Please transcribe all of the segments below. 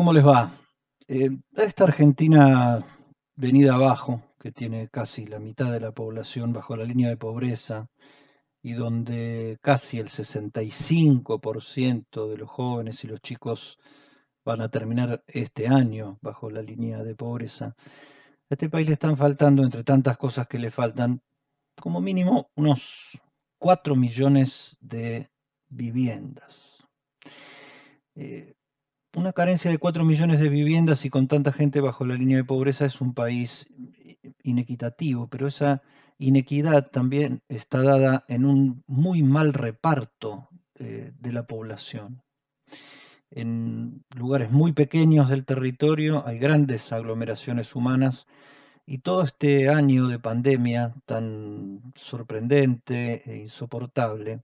¿Cómo les va? Esta Argentina venida abajo, que tiene casi la mitad de la población bajo la línea de pobreza y donde casi el 65% de los jóvenes y los chicos van a terminar este año bajo la línea de pobreza, a este país le están faltando, entre tantas cosas que le faltan, como mínimo unos 4 millones de viviendas. Eh, Una carencia de 4 millones de viviendas y con tanta gente bajo la línea de pobreza es un país inequitativo, pero esa inequidad también está dada en un muy mal reparto de la población. En lugares muy pequeños del territorio hay grandes aglomeraciones humanas y todo este año de pandemia tan sorprendente e insoportable,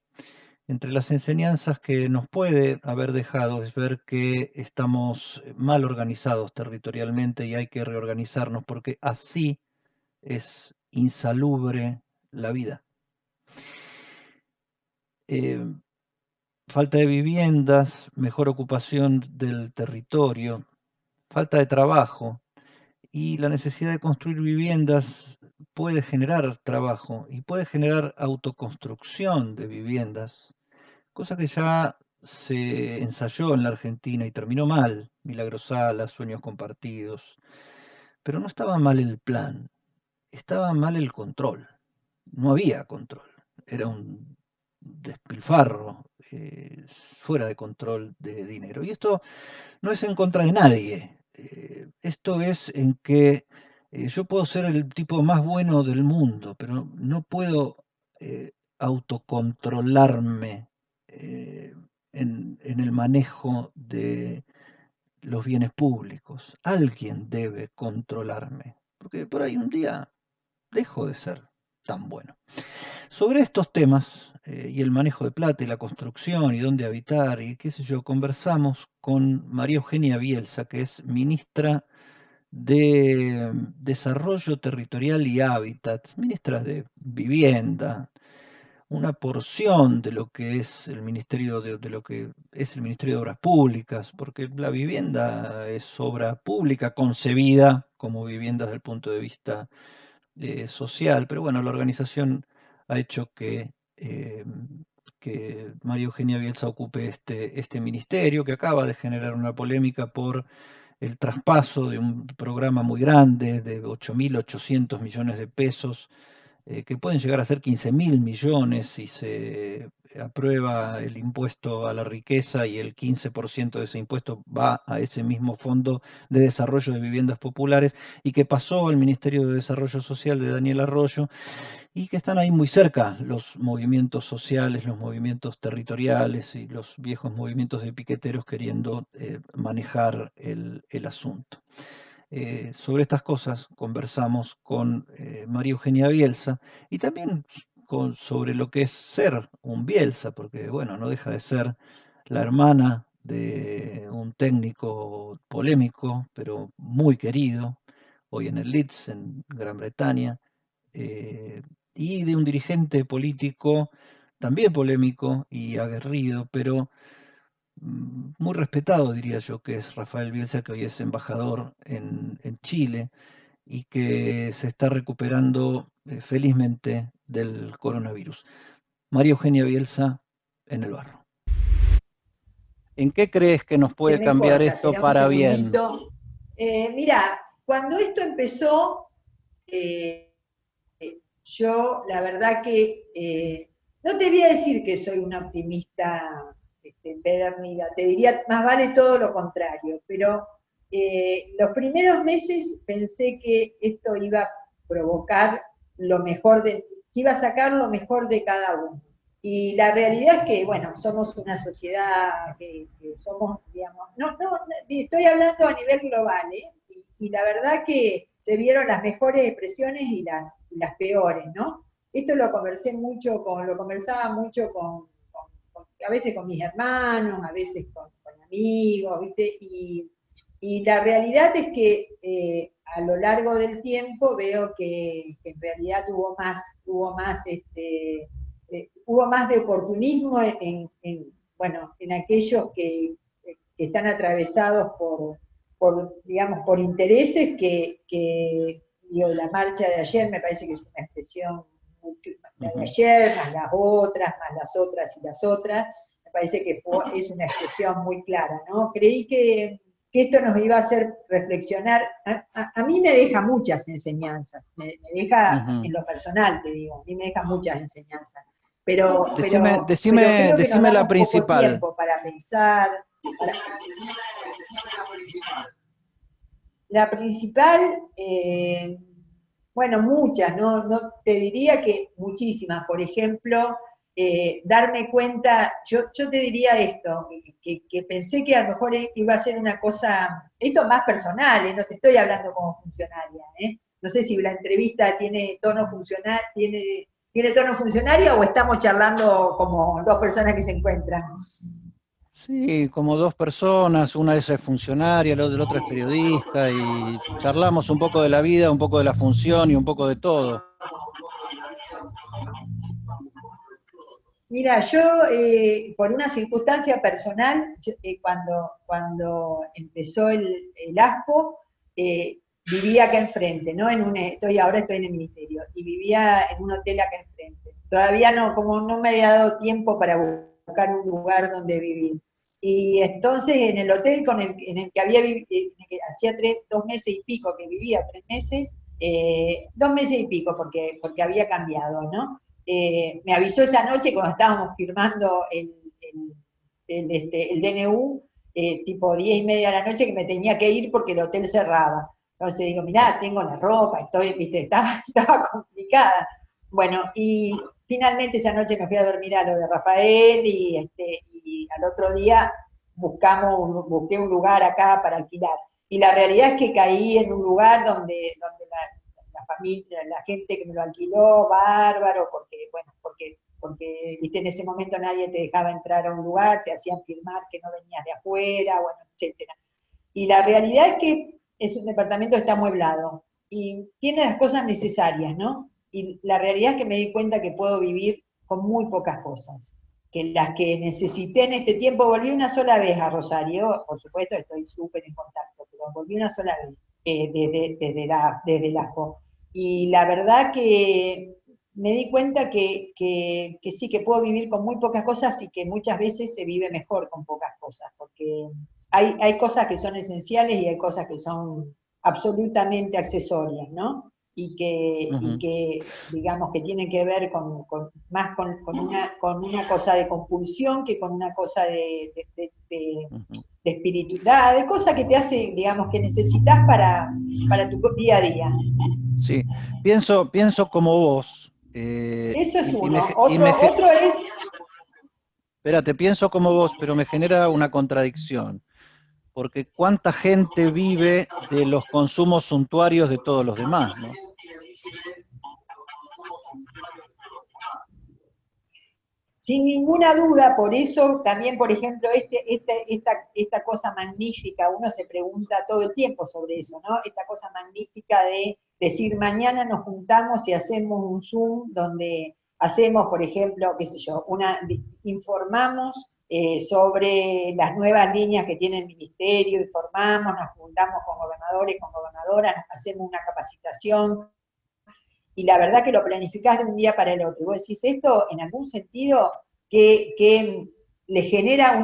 entre las enseñanzas que nos puede haber dejado es ver que estamos mal organizados territorialmente y hay que reorganizarnos porque así es insalubre la vida. Eh, Falta de viviendas, mejor ocupación del territorio, falta de trabajo y la necesidad de construir viviendas puede generar trabajo y puede generar autoconstrucción de viviendas, cosa que ya se ensayó en la Argentina y terminó mal, Milagro Sala, Sueños Compartidos, pero no estaba mal el plan, estaba mal el control, no había control, era un despilfarro fuera de control de dinero. Y esto no es en contra de nadie, esto es en que yo puedo ser el tipo más bueno del mundo, pero no puedo autocontrolarme eh, en el manejo de los bienes públicos. Alguien debe controlarme, porque por ahí un día dejo de ser tan bueno. Sobre estos temas y el manejo de plata y la construcción y dónde habitar y qué sé yo, conversamos con María Eugenia Bielsa, que es ministra de Desarrollo Territorial y Hábitat, ministra de Vivienda, una porción de lo que es el Ministerio de lo que es el Ministerio de Obras Públicas, porque la vivienda es obra pública concebida como vivienda desde el punto de vista social, pero bueno, la organización ha hecho que María Eugenia Bielsa ocupe este ministerio, que acaba de generar una polémica por el traspaso de un programa muy grande de 8.800 millones de pesos que pueden llegar a ser 15.000 millones si se aprueba el impuesto a la riqueza y el 15% de ese impuesto va a ese mismo fondo de desarrollo de viviendas populares y que pasó al Ministerio de Desarrollo Social de Daniel Arroyo y que están ahí muy cerca los movimientos sociales, los movimientos territoriales y los viejos movimientos de piqueteros queriendo manejar el asunto. Sobre estas cosas conversamos con María Eugenia Bielsa y también sobre lo que es ser un Bielsa, porque bueno, no deja de ser la hermana de un técnico polémico, pero muy querido, hoy en el Leeds, en Gran Bretaña, eh, y de un dirigente político también polémico y aguerrido, pero muy respetado, diría yo, que es Rafael Bielsa, que hoy es embajador en Chile y que se está recuperando felizmente del coronavirus. María Eugenia Bielsa en el barro. ¿En qué crees que nos Se puede me cambiar corta, esto será un para bien? segundito. Mira, cuando esto empezó, eh, yo la verdad que no te voy a decir que soy una optimista empedernida, te diría más vale todo lo contrario, pero los primeros meses pensé que esto iba a provocar lo mejor que iba a sacar lo mejor de cada uno. Y la realidad es que, bueno, somos una sociedad que somos, digamos, estoy hablando a nivel global, ¿eh? Y la verdad que se vieron las mejores expresiones y las peores, ¿no? Esto lo conversaba mucho a veces con mis hermanos, a veces con amigos, ¿viste? Y la realidad es que a lo largo del tiempo veo que en realidad hubo más de oportunismo bueno, en aquellos que están atravesados digamos, por intereses digo, la marcha de ayer me parece que es una expresión, la de ayer, más las otras y las otras, me parece que es una expresión muy clara, ¿no? Creí que esto nos iba a hacer reflexionar, a mí me deja muchas enseñanzas, me deja en lo personal, te digo, a mí me deja muchas enseñanzas, pero creo que nos Decime la damos poco principal. tiempo para pensar. Para... La principal, bueno, muchas, no te diría que muchísimas. Por ejemplo, darme cuenta, yo te diría esto, que pensé que a lo mejor iba a ser una cosa, esto más personal, no te estoy hablando como funcionaria, no sé si la entrevista tiene tono funcional, tiene tono funcionario o estamos charlando como dos personas que se encuentran. Sí, como dos personas, una es funcionaria, la otra es periodista, y charlamos un poco de la vida, un poco de la función y un poco de todo. Mira, yo por una circunstancia personal, cuando empezó el ASPO, vivía acá enfrente, ¿no? Ahora estoy en el ministerio, y vivía en un hotel acá enfrente. Todavía no, como no me había dado tiempo para buscar un lugar donde vivir. Y entonces en el hotel en el que había vivido, hacía 2 meses y pico que vivía, 3 meses, 2 meses y pico porque había cambiado, ¿no? Me avisó esa noche cuando estábamos firmando el DNU, tipo 10:30 de la noche, que me tenía que ir porque el hotel cerraba. Entonces digo, mirá, tengo la ropa, viste, estaba complicada. Bueno, y finalmente esa noche me fui a dormir a lo de Rafael y al otro día busqué un lugar acá para alquilar. Y la realidad es que caí en un lugar donde la familia, la gente que me lo alquiló, bárbaro, porque viste, en ese momento nadie te dejaba entrar a un lugar, te hacían firmar que no venías de afuera, bueno, etcétera. Y la realidad es que es un departamento que está amueblado y tiene las cosas necesarias, ¿no? Y la realidad es que me di cuenta que puedo vivir con muy pocas cosas, que las que necesité en este tiempo, volví una sola vez a Rosario, por supuesto estoy súper en contacto, pero volví una sola vez desde el ASCO. Y la verdad que me di cuenta que sí, que puedo vivir con muy pocas cosas y que muchas veces se vive mejor con pocas cosas, porque hay cosas que son esenciales y hay cosas que son absolutamente accesorias, ¿no? Digamos, que tienen que ver más con una cosa de compulsión que con una cosa de espiritualidad, de cosas que te hace, digamos, que necesitas para tu día a día. Sí, pienso como vos. Eso es Y uno. Otro es... espérate, pienso como vos, pero me genera una contradicción. Porque cuánta gente vive de los consumos suntuarios de todos los demás, ¿no? Sin ninguna duda, por eso también, por ejemplo, esta cosa magnífica, uno se pregunta todo el tiempo sobre eso, ¿no? Esta cosa magnífica de decir, mañana nos juntamos y hacemos un Zoom donde hacemos, por ejemplo, qué sé yo, informamos sobre las nuevas líneas que tiene el ministerio, informamos, nos juntamos con gobernadores, con gobernadoras, hacemos una capacitación, y la verdad que lo planificás de un día para el otro. Y vos decís, esto en algún sentido que le genera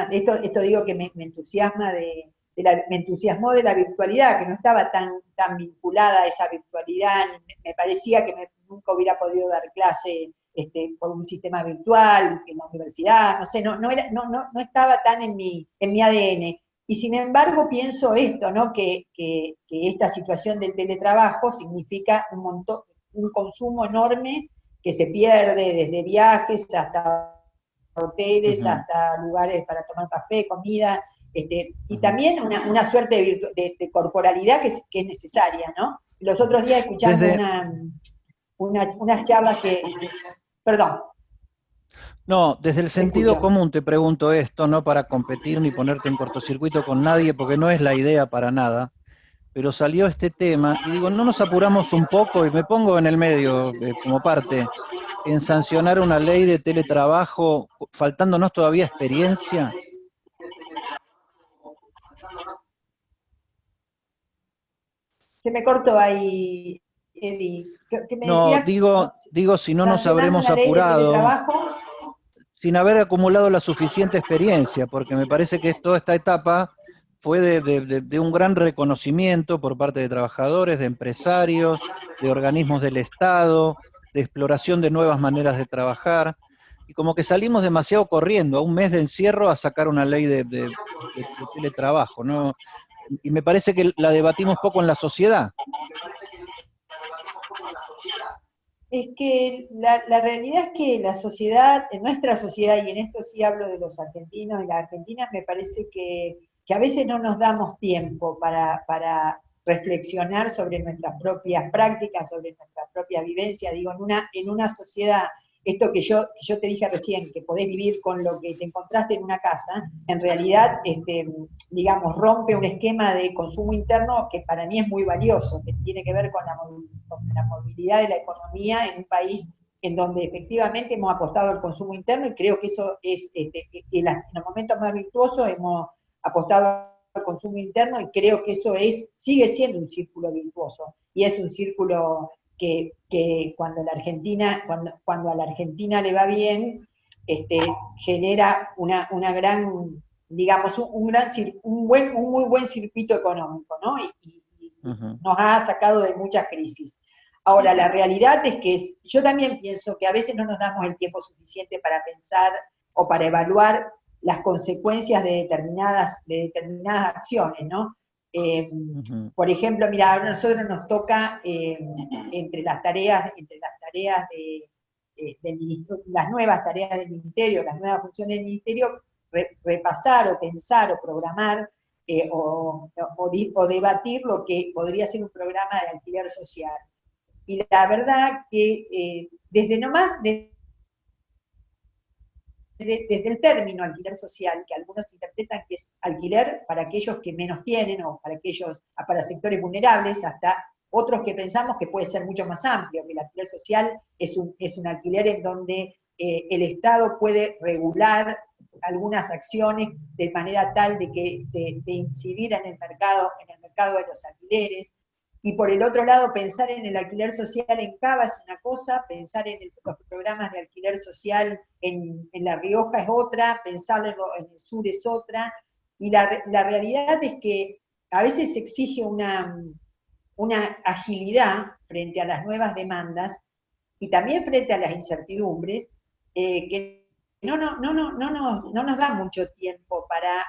esto digo que me entusiasma me entusiasmó de la virtualidad, que no estaba tan vinculada a esa virtualidad, me parecía que nunca hubiera podido dar clase por un sistema virtual, en la universidad, no sé, no estaba tan en mi ADN. Y sin embargo pienso esto, ¿no? Que esta situación del teletrabajo significa un consumo enorme que se pierde desde viajes hasta hoteles, hasta lugares para tomar café, comida, y también una suerte de corporalidad que es necesaria, ¿no? Los otros días escuchando Desde, unas charlas perdón, no, desde el te sentido escucho. común te pregunto esto, no para competir ni ponerte en cortocircuito con nadie, porque no es la idea para nada, pero salió este tema y digo, no nos apuramos un poco y me pongo en el medio como parte en sancionar una ley de teletrabajo, faltándonos todavía experiencia. Se me cortó ahí, Eddie. ¿Qué me No, decías? digo, digo si no nos Sancionando habremos la ley de apurado teletrabajo. sin haber acumulado la suficiente experiencia, porque me parece que toda esta etapa fue de un gran reconocimiento por parte de trabajadores, de empresarios, de organismos del Estado, de exploración de nuevas maneras de trabajar, y como que salimos demasiado corriendo, a un mes de encierro, a sacar una ley de teletrabajo, ¿no? Y me parece que la debatimos poco en la sociedad. Es que la realidad es que la sociedad, en nuestra sociedad, y en esto sí hablo de los argentinos y las argentinas, me parece que a veces no nos damos tiempo para reflexionar sobre nuestras propias prácticas, sobre nuestra propia vivencia. Digo, en una sociedad, esto que yo te dije recién, que podés vivir con lo que te encontraste en una casa, en realidad, digamos, rompe un esquema de consumo interno que para mí es muy valioso, que tiene que ver con la movilidad de la economía en un país en donde efectivamente hemos apostado al consumo interno y creo que eso es, en los momentos más virtuosos hemos apostado al consumo interno y creo que eso sigue siendo un círculo virtuoso y es un círculo que cuando cuando a la Argentina le va bien, genera una gran, digamos, un muy buen circuito económico, ¿no? Y Ujú. nos ha sacado de muchas crisis. Ahora, la realidad es que yo también pienso que a veces no nos damos el tiempo suficiente para pensar o para evaluar las consecuencias de determinadas acciones, ¿no? Eh, Ujú. por ejemplo, mira, a nosotros nos toca entre las tareas las nuevas tareas del ministerio, las nuevas funciones del ministerio, repasar o pensar o programar o debatir lo que podría ser un programa de alquiler social. Y la verdad que desde nomás, desde el término alquiler social, que algunos interpretan que es alquiler para aquellos que menos tienen o para sectores vulnerables, hasta otros que pensamos que puede ser mucho más amplio, que el alquiler social es un alquiler en donde el Estado puede regular algunas acciones de manera tal de incidir en el mercado de los alquileres, y por el otro lado, pensar en el alquiler social en Cava es una cosa, pensar en los programas de alquiler social en La Rioja es otra, pensarlo en el sur es otra, y la realidad es que a veces se exige una agilidad frente a las nuevas demandas y también frente a las incertidumbres, que no nos da mucho tiempo para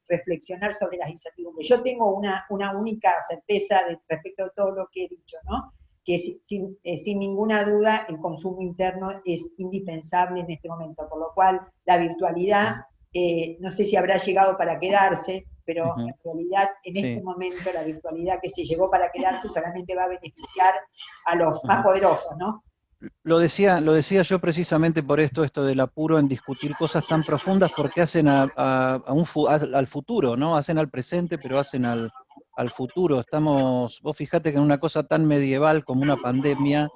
reflexionar sobre las incertidumbres. Yo tengo una única certeza respecto a todo lo que he dicho, ¿no? Que sin ninguna duda el consumo interno es indispensable en este momento, por lo cual la virtualidad, no sé si habrá llegado para quedarse, pero Ujú. en realidad en este Sí. momento la virtualidad que se llegó para quedarse solamente va a beneficiar a los más Ujú. poderosos, ¿no? Lo decía yo precisamente por esto del apuro en discutir cosas tan profundas, porque hacen al futuro, ¿no? Hacen al presente, pero hacen al futuro. Vos fijate que en una cosa tan medieval como una pandemia,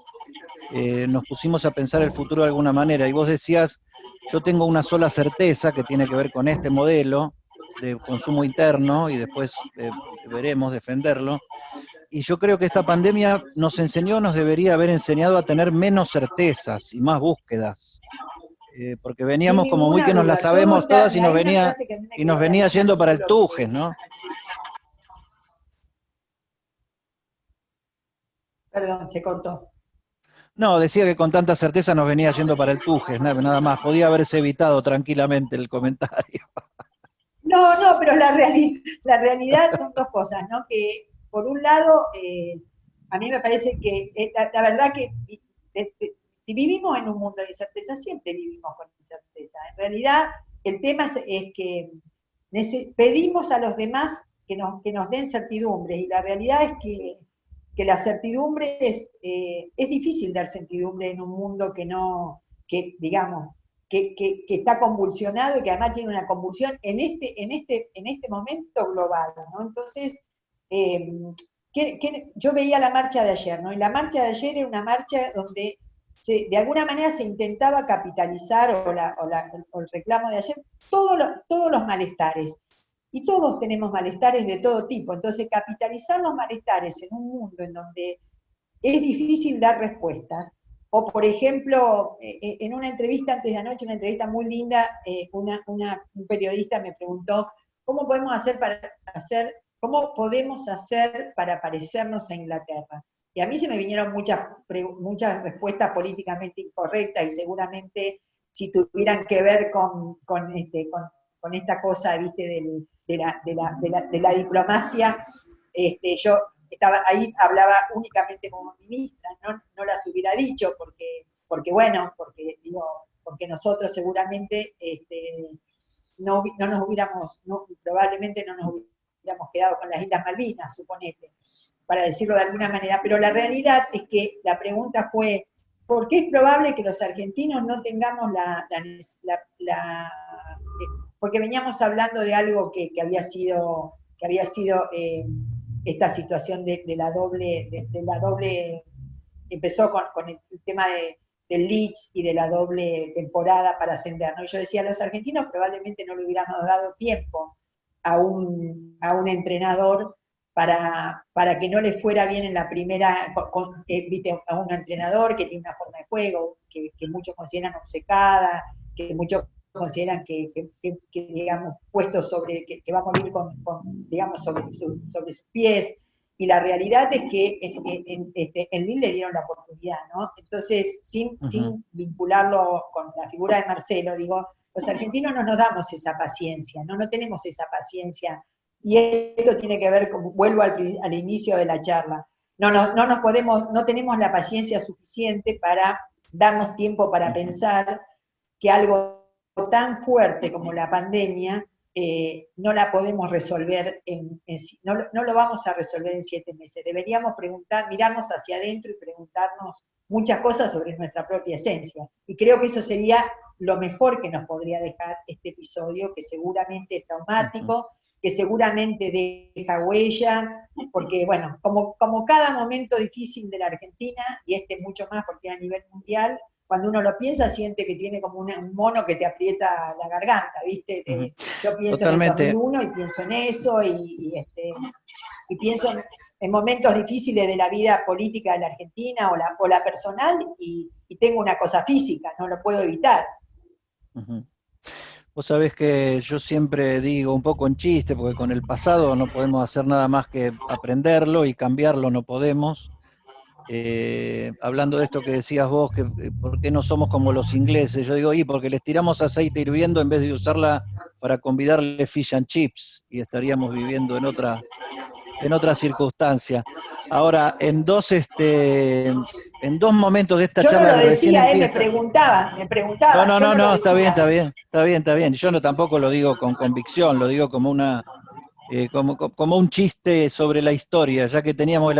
nos pusimos a pensar el futuro de alguna manera, y vos decías, yo tengo una sola certeza que tiene que ver con este modelo de consumo interno, y después veremos defenderlo. Y yo creo que esta pandemia nos enseñó, nos debería haber enseñado a tener menos certezas y más búsquedas, porque Sin veníamos como muy ninguna que nos las duda. Todo sabemos está, todas hay una frase que a mí me y nos quedó venía yendo para el gravísimo, Tujes, ¿no? perdón, se cortó. No, decía que con tanta certeza nos venía yendo para el Tujes, nada más, podía haberse evitado tranquilamente el comentario. No, pero la realidad son dos cosas, ¿no? Que por un lado, a mí me parece que la verdad que si vivimos en un mundo de incerteza, siempre vivimos con incerteza. En realidad, el tema es que pedimos a los demás que nos den certidumbre, y la realidad es que la certidumbre es difícil dar certidumbre en un mundo que digamos, que está convulsionado y que además tiene una convulsión en este momento global, ¿no? Entonces, eh, yo veía la marcha de ayer, ¿no? Y la marcha de ayer era una marcha donde de alguna manera se intentaba capitalizar o el reclamo de ayer todos los malestares. y todos tenemos malestares de todo tipo. Entonces, capitalizar los malestares en un mundo en donde es difícil dar respuestas, o por ejemplo, en una entrevista antes de anoche, una entrevista muy linda, un periodista me preguntó, ¿cómo podemos cómo podemos hacer para parecernos a Inglaterra? Y a mí se me vinieron muchas respuestas políticamente incorrectas y seguramente si tuvieran que ver con esta cosa, ¿viste? De la diplomacia, yo estaba ahí, hablaba únicamente como ministra, no las hubiera dicho porque bueno, porque nosotros seguramente no nos hubiéramos, probablemente no nos hubiéramos quedado con las Islas Malvinas, suponete, para decirlo de alguna manera, pero la realidad es que la pregunta fue, ¿por qué es probable que los argentinos no tengamos porque veníamos hablando de algo que había sido esta situación de la doble, empezó con el tema del Leeds y de la doble temporada para ascender, ¿no? Y yo decía, los argentinos probablemente no le hubiéramos dado tiempo a un entrenador para que no le fuera bien en la primera, viste, a un entrenador que tiene una forma de juego, que muchos consideran obcecada, que muchos consideran digamos, puesto sobre, que va a morir digamos, sobre sus pies, y la realidad es que en Lille le dieron la oportunidad, ¿no? Entonces, sin vincularlo con la figura de Marcelo, digo, los argentinos no nos damos esa paciencia, no tenemos esa paciencia, y esto tiene que ver, como vuelvo al inicio de la charla, no tenemos la paciencia suficiente para darnos tiempo para pensar que algo tan fuerte como la pandemia no la podemos resolver, no lo vamos a resolver en 7 meses. Deberíamos mirarnos hacia adentro y preguntarnos muchas cosas sobre nuestra propia esencia. Y creo que eso sería lo mejor que nos podría dejar este episodio, que seguramente es traumático, que seguramente deja huella, porque bueno, como cada momento difícil de la Argentina, y este mucho más porque a nivel mundial, cuando uno lo piensa, siente que tiene como un mono que te aprieta la garganta, ¿viste? Yo pienso Totalmente. en el 2001 y pienso en eso, y pienso en momentos difíciles de la vida política de la Argentina o la personal, y tengo una cosa física, no lo puedo evitar. Vos sabés que yo siempre digo, un poco en chiste, porque con el pasado no podemos hacer nada más que aprenderlo y cambiarlo no podemos. Hablando de esto que decías vos, que por qué no somos como los ingleses, yo digo, porque les tiramos aceite hirviendo en vez de usarla para convidarle fish and chips, y estaríamos viviendo en otra circunstancia. Ahora, en dos momentos de esta Yo no charla lo que recién decía, empieza. me preguntaba, yo no lo No, está bien, decía. está bien. Yo no tampoco lo digo con convicción, lo digo como como un chiste sobre la historia, ya que teníamos el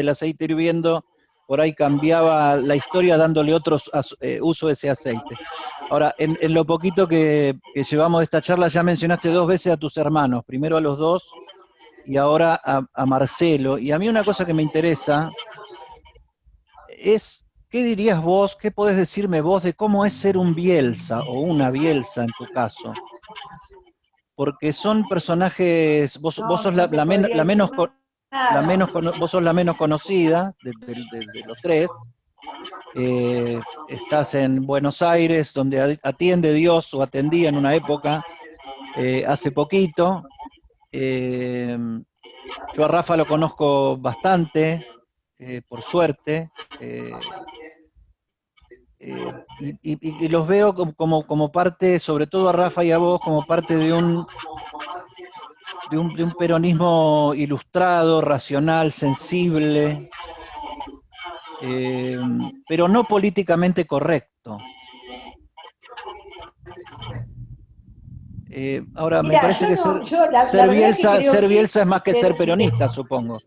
aceite hirviendo, por ahí cambiaba la historia dándole otro uso de ese aceite. Ahora, en lo poquito que llevamos de esta charla, ya mencionaste 2 veces a tus hermanos, primero a los dos y ahora a Marcelo. Y a mí una cosa que me interesa es, ¿qué dirías vos, qué podés decirme vos de cómo es ser un Bielsa o una Bielsa en tu caso? Porque son personajes, vos No, sos no te podría la decir menos, nada. vos sos la menos conocida de los tres. Estás en Buenos Aires, donde atiende Dios, o atendía en una época, hace poquito. Eh, yo a Rafa lo conozco bastante, por suerte. Y los veo como parte, sobre todo a Rafa y a vos, como parte de un peronismo ilustrado, racional, sensible, eh, pero no políticamente correcto. Ahora, me Mira, parece que la verdad que creo ser que Bielsa es más que ser peronista, supongo.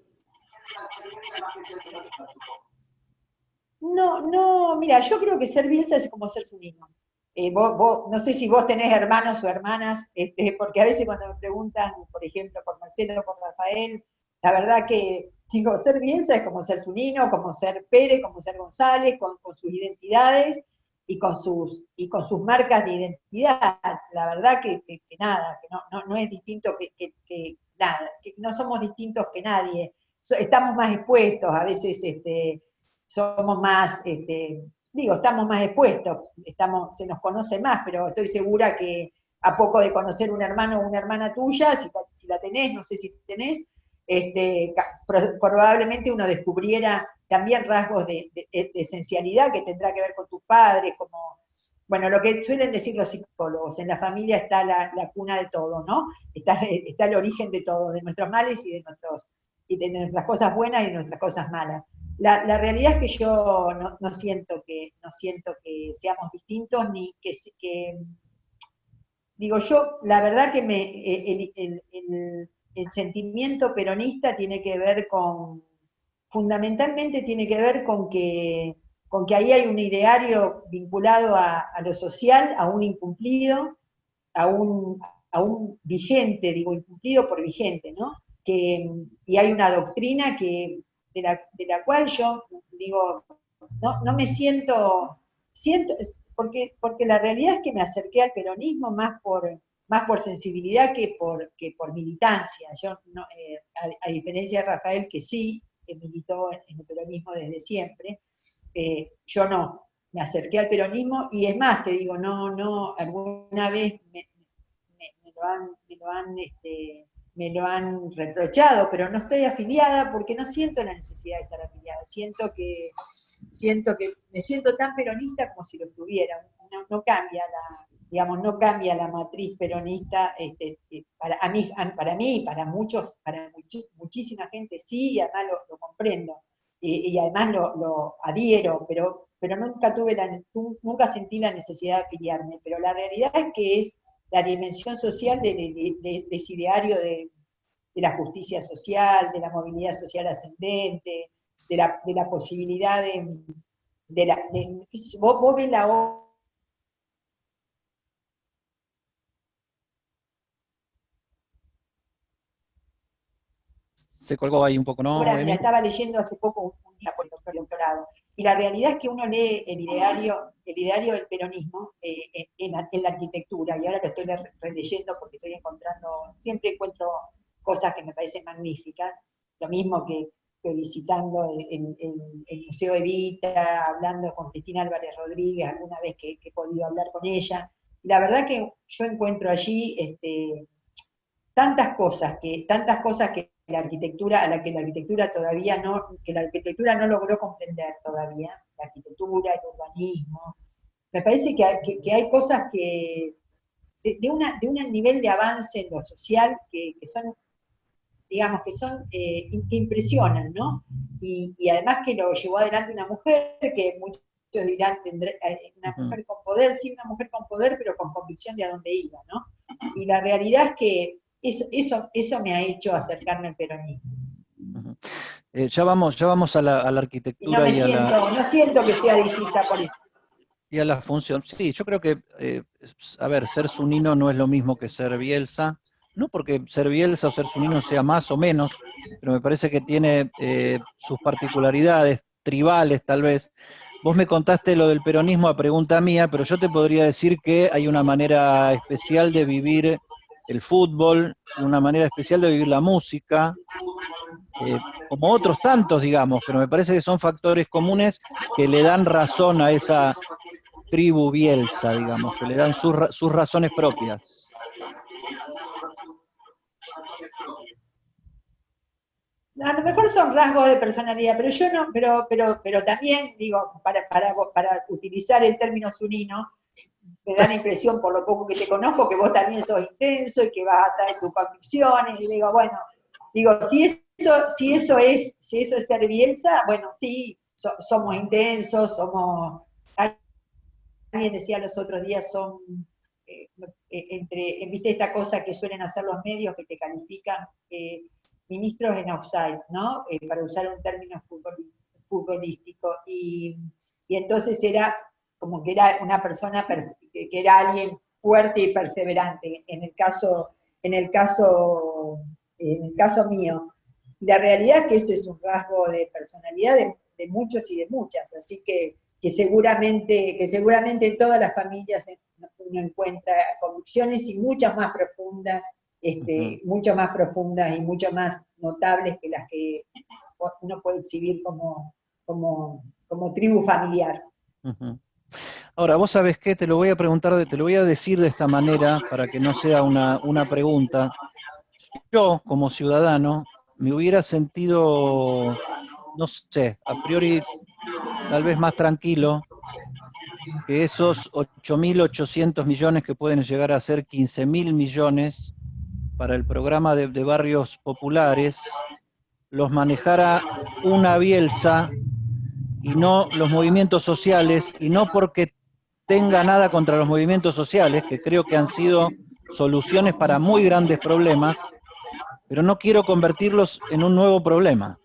Mira, yo creo que ser Bielsa es como ser su niño. No sé si vos tenés hermanos o hermanas, porque a veces cuando me preguntan, por ejemplo, por Marcelo o por Rafael, la verdad que digo, ser Bielsa es como ser su niño, como ser Pérez, como ser González, con sus identidades, y con sus marcas de identidad. La verdad que nada, que no es distinto que nada, que no somos distintos que nadie. Estamos más expuestos, a veces somos más, estamos más expuestos, se nos conoce más, pero estoy segura que a poco de conocer un hermano o una hermana tuya, si la tenés, no sé si tenés, probablemente uno descubriera también rasgos de esencialidad que tendrá que ver con tus padres, como, bueno, lo que suelen decir los psicólogos, en la familia está la cuna de todo, ¿no? Está el origen de todo, de nuestros males y de nuestras cosas buenas y de nuestras cosas malas. La realidad es que yo no siento que seamos distintos, ni que digo yo, la verdad que el sentimiento peronista tiene que ver fundamentalmente tiene que ver con que ahí hay un ideario vinculado a lo social, a un incumplido, a un vigente, digo incumplido por vigente, ¿no? Y hay una doctrina de la cual yo digo, no me siento, porque la realidad es que me acerqué al peronismo más por sensibilidad que por militancia. Yo, no, a diferencia de Rafael, que sí que militó en el peronismo desde siempre, yo no. Me acerqué al peronismo y es más, te digo, alguna vez me lo han reprochado, pero no estoy afiliada porque no siento la necesidad de estar afiliada. Me siento tan peronista como si lo estuviera. No cambia digamos, no cambia la matriz peronista, para mí, para muchísima gente sí, y además lo comprendo, y además lo adhiero, pero nunca sentí la necesidad de afiliarme, pero la realidad es que es la dimensión social de ese ideario de la justicia social, de la movilidad social ascendente, de la posibilidad vos ves la Se colgó ahí un poco, ¿no, obra, mira, Emi? estaba leyendo hace poco un día por el doctorado, y la realidad es que uno lee el ideario del peronismo en la arquitectura, y ahora lo estoy releyendo porque siempre encuentro cosas que me parecen magníficas, lo mismo que visitando el Museo Evita, hablando con Cristina Álvarez Rodríguez, alguna vez que he podido hablar con ella, y la verdad que yo encuentro allí tantas cosas que la arquitectura, a la que la arquitectura todavía que la arquitectura no logró comprender todavía, la arquitectura, el urbanismo. Me parece que hay cosas de un nivel de avance en lo social que son, digamos, que impresionan, ¿no? Y además que lo llevó adelante una mujer que muchos dirán, una mujer con poder, sí, una mujer con poder, pero con convicción de a dónde iba, ¿no? Y la realidad es que eso me ha hecho acercarme al peronismo. Ya vamos a la Y no arquitectura no siento que sea distinta por eso. y a la función. Sí, yo creo que, a ver, ser Zunino no es lo mismo que ser Bielsa, no porque ser Bielsa o ser Zunino sea más o menos, pero me parece que tiene sus particularidades tribales tal vez. Vos me contaste lo del peronismo a pregunta mía, pero yo te podría decir que hay una manera especial de vivir el fútbol, una manera especial de vivir la música, como otros tantos, digamos, pero me parece que son factores comunes que le dan razón a esa tribu Bielsa, digamos, que le dan sus razones propias. A lo mejor son rasgos de personalidad, pero yo no, pero también, digo, para utilizar el término zunino, me da la impresión, por lo poco que te conozco, que vos también sos intenso y que vas a traer tus convicciones, y digo, bueno, digo, si eso es ser Bielsa, bueno, sí, somos intensos, alguien decía los otros días, eh, viste esta cosa que suelen hacer los medios que te califican, ministros en offside, ¿no? Para usar un término futbolístico. Y entonces era como que era una persona que era alguien fuerte y perseverante, en el caso, en el caso mío. La realidad es que ese es un rasgo de personalidad de muchos y de muchas, así que que seguramente en todas las familias uno encuentra convicciones y muchas más profundas, mucho más profundas y mucho más notables que las que uno puede exhibir como tribu familiar. Ahora, vos sabés qué, te lo voy a preguntar, te lo voy a decir de esta manera para que no sea una pregunta. Yo, como ciudadano, me hubiera sentido, no sé, a priori tal vez más tranquilo que esos 8.800 millones que pueden llegar a ser 15.000 millones para el programa de barrios populares, los manejara una Bielsa y no los movimientos sociales, y no porque tenga nada contra los movimientos sociales, que creo que han sido soluciones para muy grandes problemas, pero no quiero convertirlos en un nuevo problema.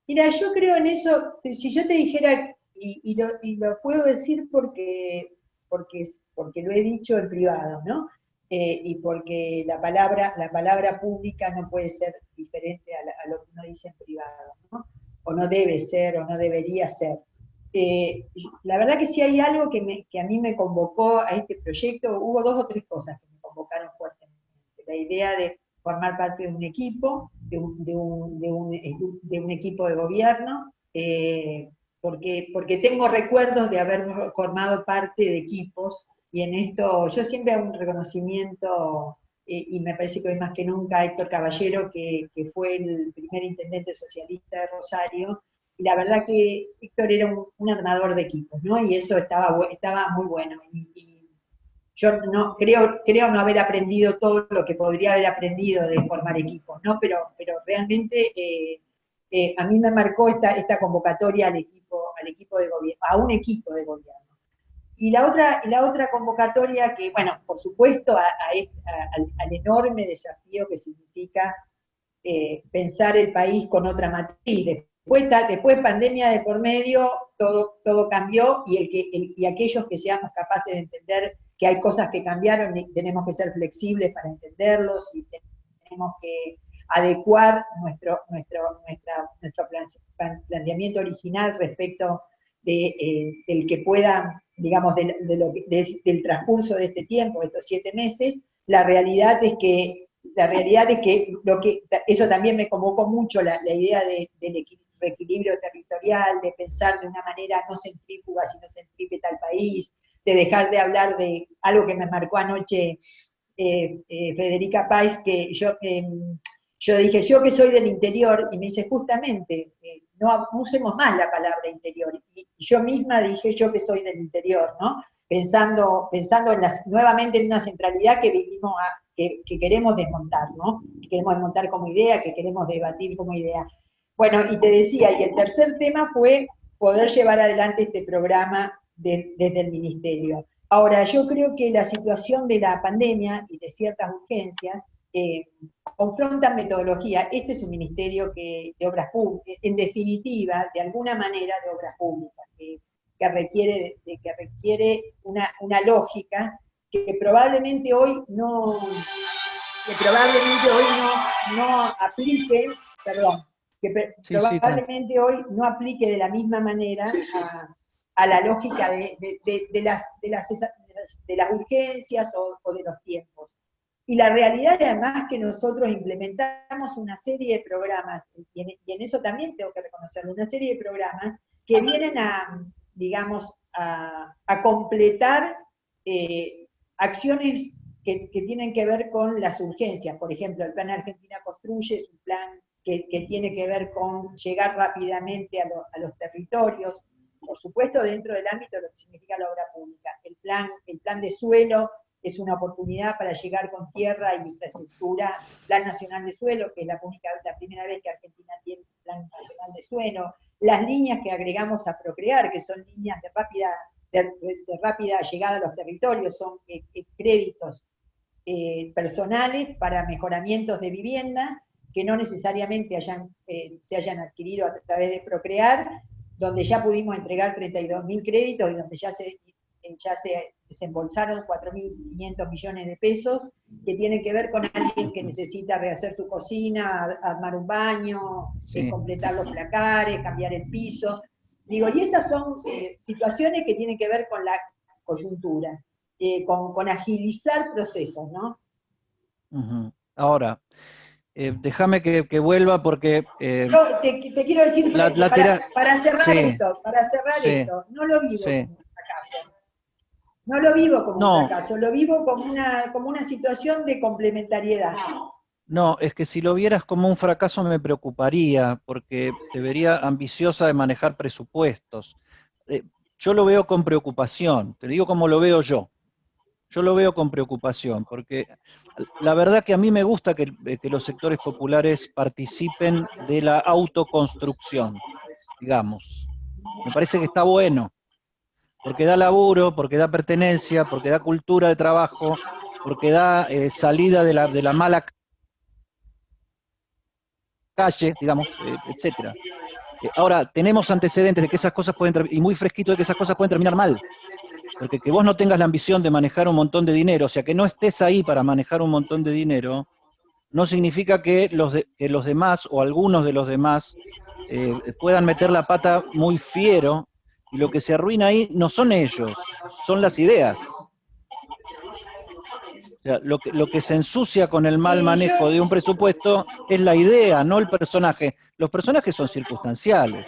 Mira, yo creo en eso, si yo te dijera, y lo puedo decir porque lo he dicho en privado, ¿no? Y porque la palabra pública no puede ser diferente a lo que uno dice en privado, ¿no? O no debe ser, o no debería ser. La verdad que si hay algo que a mí me convocó a este proyecto, hubo 2 o 3 cosas que me convocaron fuertemente. La idea de formar parte de un equipo, de un equipo de gobierno, porque tengo recuerdos de haber formado parte de equipos, y en esto yo siempre hago un reconocimiento, y me parece que hoy más que nunca a Héctor Caballero, que fue el primer intendente socialista de Rosario, y la verdad que Héctor era un armador de equipos, ¿no? Y eso estaba muy bueno. Y yo no creo no haber aprendido todo lo que podría haber aprendido de formar equipos, ¿no? Pero realmente a mí me marcó esta convocatoria al equipo de gobierno, a un equipo de gobierno. Y la otra convocatoria que, bueno, por supuesto, al enorme desafío que significa pensar el país con otra matriz. Después pandemia de por medio, todo cambió, y aquellos que seamos capaces de entender que hay cosas que cambiaron y tenemos que ser flexibles para entenderlos, y tenemos que adecuar nuestro planteamiento original respecto del que pueda, digamos, del transcurso de este tiempo, de estos 7 meses. La realidad es que eso también me convocó mucho, la idea del reequilibrio territorial, de pensar de una manera no centrífuga, sino centrípeta al país, de dejar de hablar de algo que me marcó anoche Federica País, que yo dije, yo que soy del interior, y me dice justamente, no usemos más la palabra interior, y yo misma dije, yo que soy del interior, ¿no? Pensando nuevamente en una centralidad que vivimos que queremos desmontar, ¿no? Que queremos desmontar como idea, que queremos debatir como idea. Bueno, y te decía, y el tercer tema fue poder llevar adelante este programa desde el Ministerio. Ahora, yo creo que la situación de la pandemia y de ciertas urgencias confrontan metodología. Este es un ministerio de obras públicas, en definitiva, de alguna manera, de obras públicas, que requiere una lógica que probablemente hoy no aplique, perdón, Sí, sí, probablemente hoy no aplique de la misma manera a la lógica de las urgencias o de los tiempos. Y la realidad es además que nosotros implementamos una serie de programas, y en eso también tengo que reconocerlo, una serie de programas que vienen digamos, a completar acciones que tienen que ver con las urgencias. Por ejemplo, el Plan Argentina Construye es un plan que tiene que ver con llegar rápidamente a los territorios, por supuesto dentro del ámbito de lo que significa la obra pública. El plan de suelo es una oportunidad para llegar con tierra y infraestructura. Plan Nacional de Suelo, que es la primera vez que Argentina tiene un Plan Nacional de Suelo. Las líneas que agregamos a Procrear, que son líneas de rápida llegada a los territorios, son créditos personales para mejoramientos de vivienda que no necesariamente se hayan adquirido a través de Procrear, donde ya pudimos entregar 32.000 créditos y donde ya ya se desembolsaron 4.500 millones de pesos, que tiene que ver con alguien que necesita rehacer su cocina, armar un baño, Sí. completar los placares, cambiar el piso. Digo, y esas son situaciones que tienen que ver con la coyuntura, con agilizar procesos, ¿no? Ahora, déjame que vuelva porque... Yo te quiero decir, para cerrar sí, sí, esto, no lo vivo sí. como un fracaso. No lo vivo como un No, fracaso, lo vivo como una situación de complementariedad. no, es que si lo vieras como un fracaso me preocuparía, porque te vería ambiciosa de manejar presupuestos. Yo lo veo con preocupación, te digo como lo veo yo. Yo lo veo con preocupación, porque la verdad que a mí me gusta que los sectores populares participen de la autoconstrucción, digamos. Me parece que está bueno, porque da laburo, porque da pertenencia, porque da cultura de trabajo, porque da salida de la mala calle, digamos, etcétera. Ahora, tenemos antecedentes de que esas cosas pueden, y muy fresquito de que esas cosas pueden terminar mal. Porque que vos no tengas la ambición de manejar un montón de dinero, o sea, que no estés ahí para manejar un montón de dinero, no significa que que los demás o algunos de los demás puedan meter la pata muy fiero, y lo que se arruina ahí no son ellos, son las ideas. O sea, lo que se ensucia con el mal Y yo, manejo de un presupuesto es la idea, no el personaje. Los personajes son circunstanciales.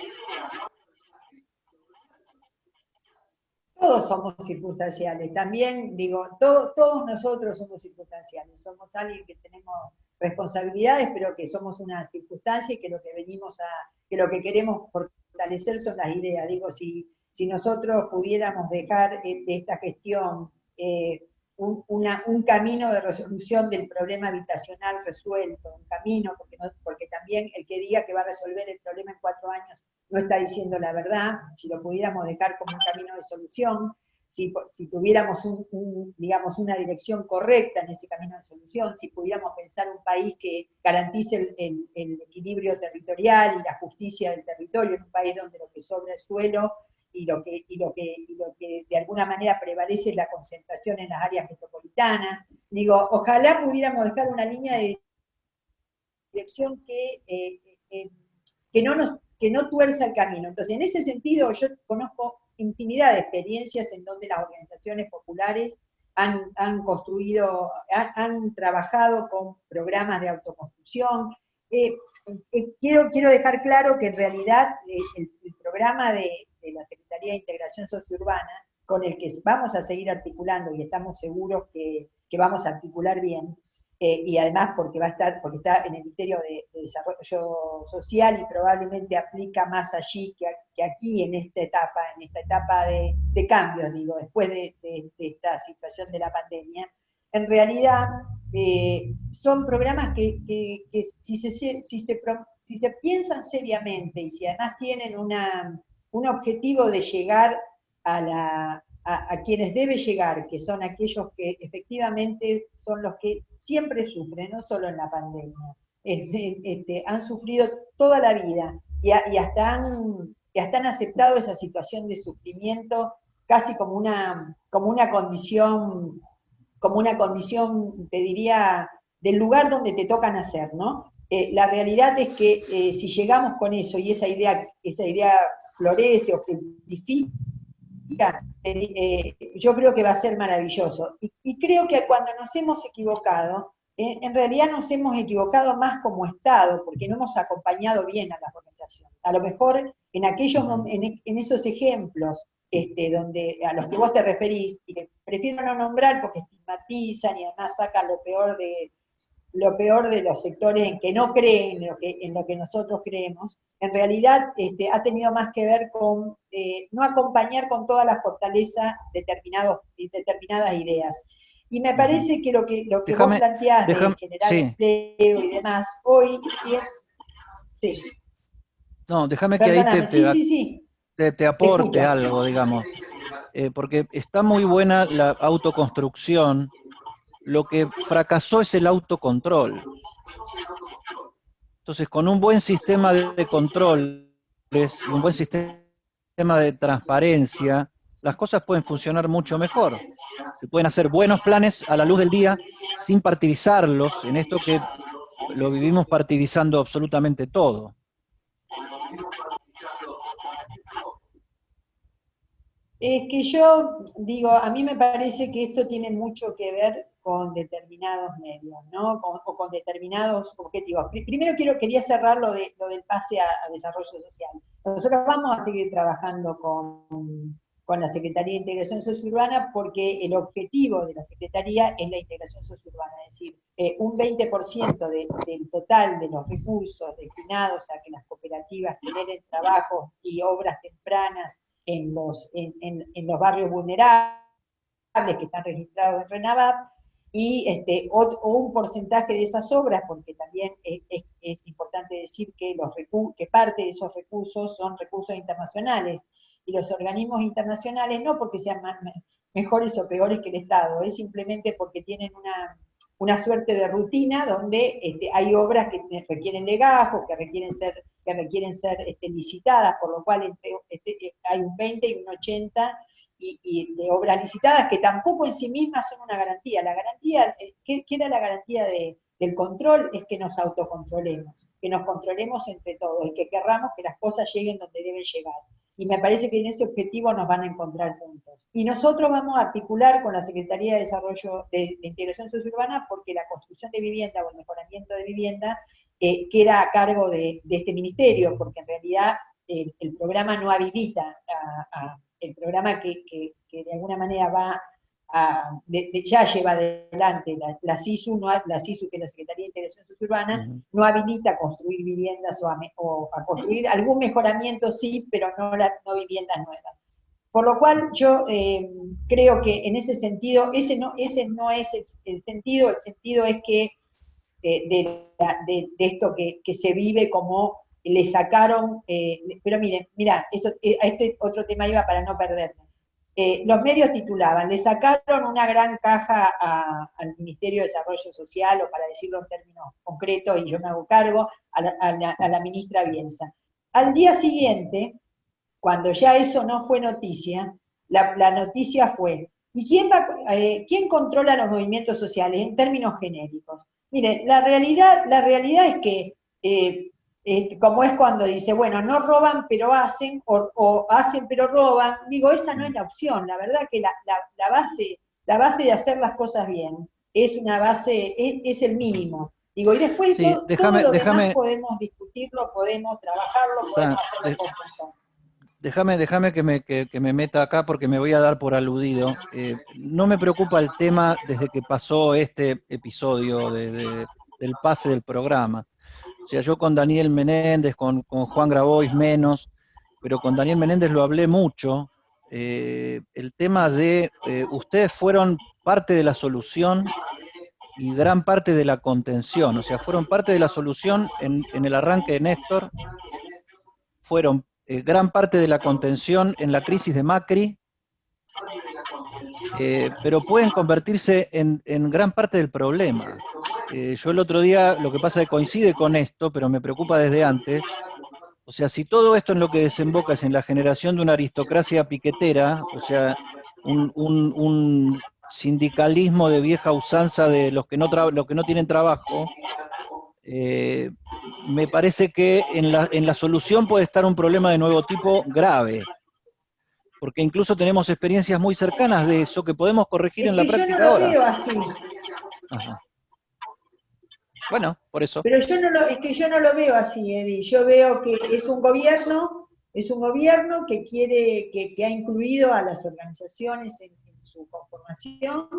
todos somos circunstanciales, también digo, todos nosotros somos circunstanciales, somos alguien que tenemos responsabilidades, pero que somos una circunstancia y que lo que que lo que queremos fortalecer son las ideas. Digo, si nosotros pudiéramos dejar de esta gestión un camino de resolución del problema habitacional resuelto, un camino, porque también el que diga que va a resolver el problema en 4 años no está diciendo la verdad. Si lo pudiéramos dejar como un camino de solución, si tuviéramos digamos, una dirección correcta en ese camino de solución, si pudiéramos pensar un país que garantice el equilibrio territorial y la justicia del territorio, en un país donde lo que sobra es suelo y lo que de alguna manera prevalece es la concentración en las áreas metropolitanas. Digo, ojalá pudiéramos dejar una línea de dirección que no tuerza el camino. Entonces, en ese sentido, yo conozco infinidad de experiencias en donde las organizaciones populares han construido, han trabajado con programas de autoconstrucción. Quiero dejar claro que en realidad el programa de la Secretaría de Integración Sociourbana, con el que vamos a seguir articulando y estamos seguros que vamos a articular bien, y además porque porque está en el Ministerio de Desarrollo Social y probablemente aplica más allí que aquí en esta etapa de cambios, digo, después de esta situación de la pandemia. En realidad, son programas que si se piensan seriamente y si además tienen un objetivo de llegar a quienes debe llegar, que son aquellos que efectivamente son los que siempre sufren, no solo en la pandemia, han sufrido toda la vida y hasta han aceptado esa situación de sufrimiento casi como una condición, te diría, del lugar donde te toca nacer, ¿no? La realidad es que si llegamos con eso y esa idea florece o fructifica, yo creo que va a ser maravilloso. Y creo que cuando nos hemos equivocado, en realidad nos hemos equivocado más como Estado, porque no hemos acompañado bien a las organizaciones. A lo mejor en esos ejemplos donde, a los que vos te referís, y que prefiero no nombrar porque estigmatizan y además sacan lo peor de los sectores en que no creen en lo que nosotros creemos, en realidad ha tenido más que ver con no acompañar con toda la fortaleza determinadas ideas. Y me parece que lo que vos planteás de generar empleo y demás, hoy, sí. No, déjame que ahí Perdóname, sí. te aporte algo, digamos. Porque está muy buena la autoconstrucción, lo que fracasó es el autocontrol. Entonces, con un buen sistema de controles, un buen sistema de transparencia, las cosas pueden funcionar mucho mejor. Se pueden hacer buenos planes a la luz del día sin partidizarlos, en esto que lo vivimos partidizando absolutamente todo. Es que yo digo, a mí me parece que esto tiene mucho que ver con determinados medios, ¿no? O con determinados objetivos. Primero quería cerrar lo del pase a desarrollo social. Nosotros vamos a seguir trabajando con la Secretaría de Integración Sociourbana porque el objetivo de la Secretaría es la integración sociourbana, es decir, un 20% del total de los recursos destinados a que las cooperativas generen trabajos y obras tempranas en los barrios vulnerables que están registrados en RENAVAP, o un porcentaje de esas obras, porque también es importante decir que, que parte de esos recursos son recursos internacionales, y los organismos internacionales no porque sean mejores o peores que el Estado, es simplemente porque tienen una suerte de rutina donde hay obras que requieren legajos, que requieren ser licitadas, por lo cual hay un 20 y un 80 y de obras licitadas que tampoco en sí mismas son una garantía. La garantía, ¿qué era la garantía del control? Es que nos autocontrolemos, que nos controlemos entre todos y que querramos que las cosas lleguen donde deben llegar. Y me parece que en ese objetivo nos van a encontrar juntos. Y nosotros vamos a articular con la Secretaría de Desarrollo de Integración Sociourbana porque la construcción de vivienda o el mejoramiento de vivienda queda a cargo de este ministerio, porque en realidad el programa no habilita el programa que de alguna manera va ya lleva adelante la SISU, la SISU, que es la Secretaría de Integración Sociourbana, no habilita a construir viviendas o a construir algún mejoramiento, sí, pero no viviendas nuevas. Por lo cual yo creo que en ese sentido, ese no es el sentido es que de esto que se vive como le sacaron, pero miren, mirá, a este otro tema iba para no perderme. Los medios titulaban, le sacaron una gran caja al Ministerio de Desarrollo Social, o para decirlo en términos concretos, y yo me hago cargo, a la ministra Bielsa. Al día siguiente, cuando ya eso no fue noticia, la noticia fue, ¿y quién controla los movimientos sociales en términos genéricos? Miren, la realidad es que como es cuando dice, bueno, no roban pero hacen, o hacen pero roban, digo, esa no es la opción, la verdad que la base de hacer las cosas bien es una base, es el mínimo. Digo, y después Sí, todo lo demás podemos discutirlo, podemos trabajarlo, podemos hacerlo conjunto. Déjame que me meta acá porque me voy a dar por aludido. No me preocupa el tema desde que pasó este episodio del pase del programa. O sea, yo con Daniel Menéndez, con Juan Grabois menos, pero con Daniel Menéndez lo hablé mucho. El tema de ustedes fueron parte de la solución y gran parte de la contención. O sea, fueron parte de la solución en el arranque de Néstor, fueron gran parte de la contención en la crisis de Macri, pero pueden convertirse en gran parte del problema. Yo el otro día, lo que pasa es que coincide con esto, pero me preocupa desde antes. O sea, si todo esto en lo que desemboca es en la generación de una aristocracia piquetera, o sea, un sindicalismo de vieja usanza de los que no tienen trabajo, me parece que en la solución puede estar un problema de nuevo tipo grave, porque incluso tenemos experiencias muy cercanas de eso que podemos corregir Es en la que yo no práctica lo ahora. veo así. Ajá. Bueno, por eso. Pero es que yo no lo veo así, Eddie. Yo veo que es un gobierno que quiere, que ha incluido a las organizaciones en su conformación,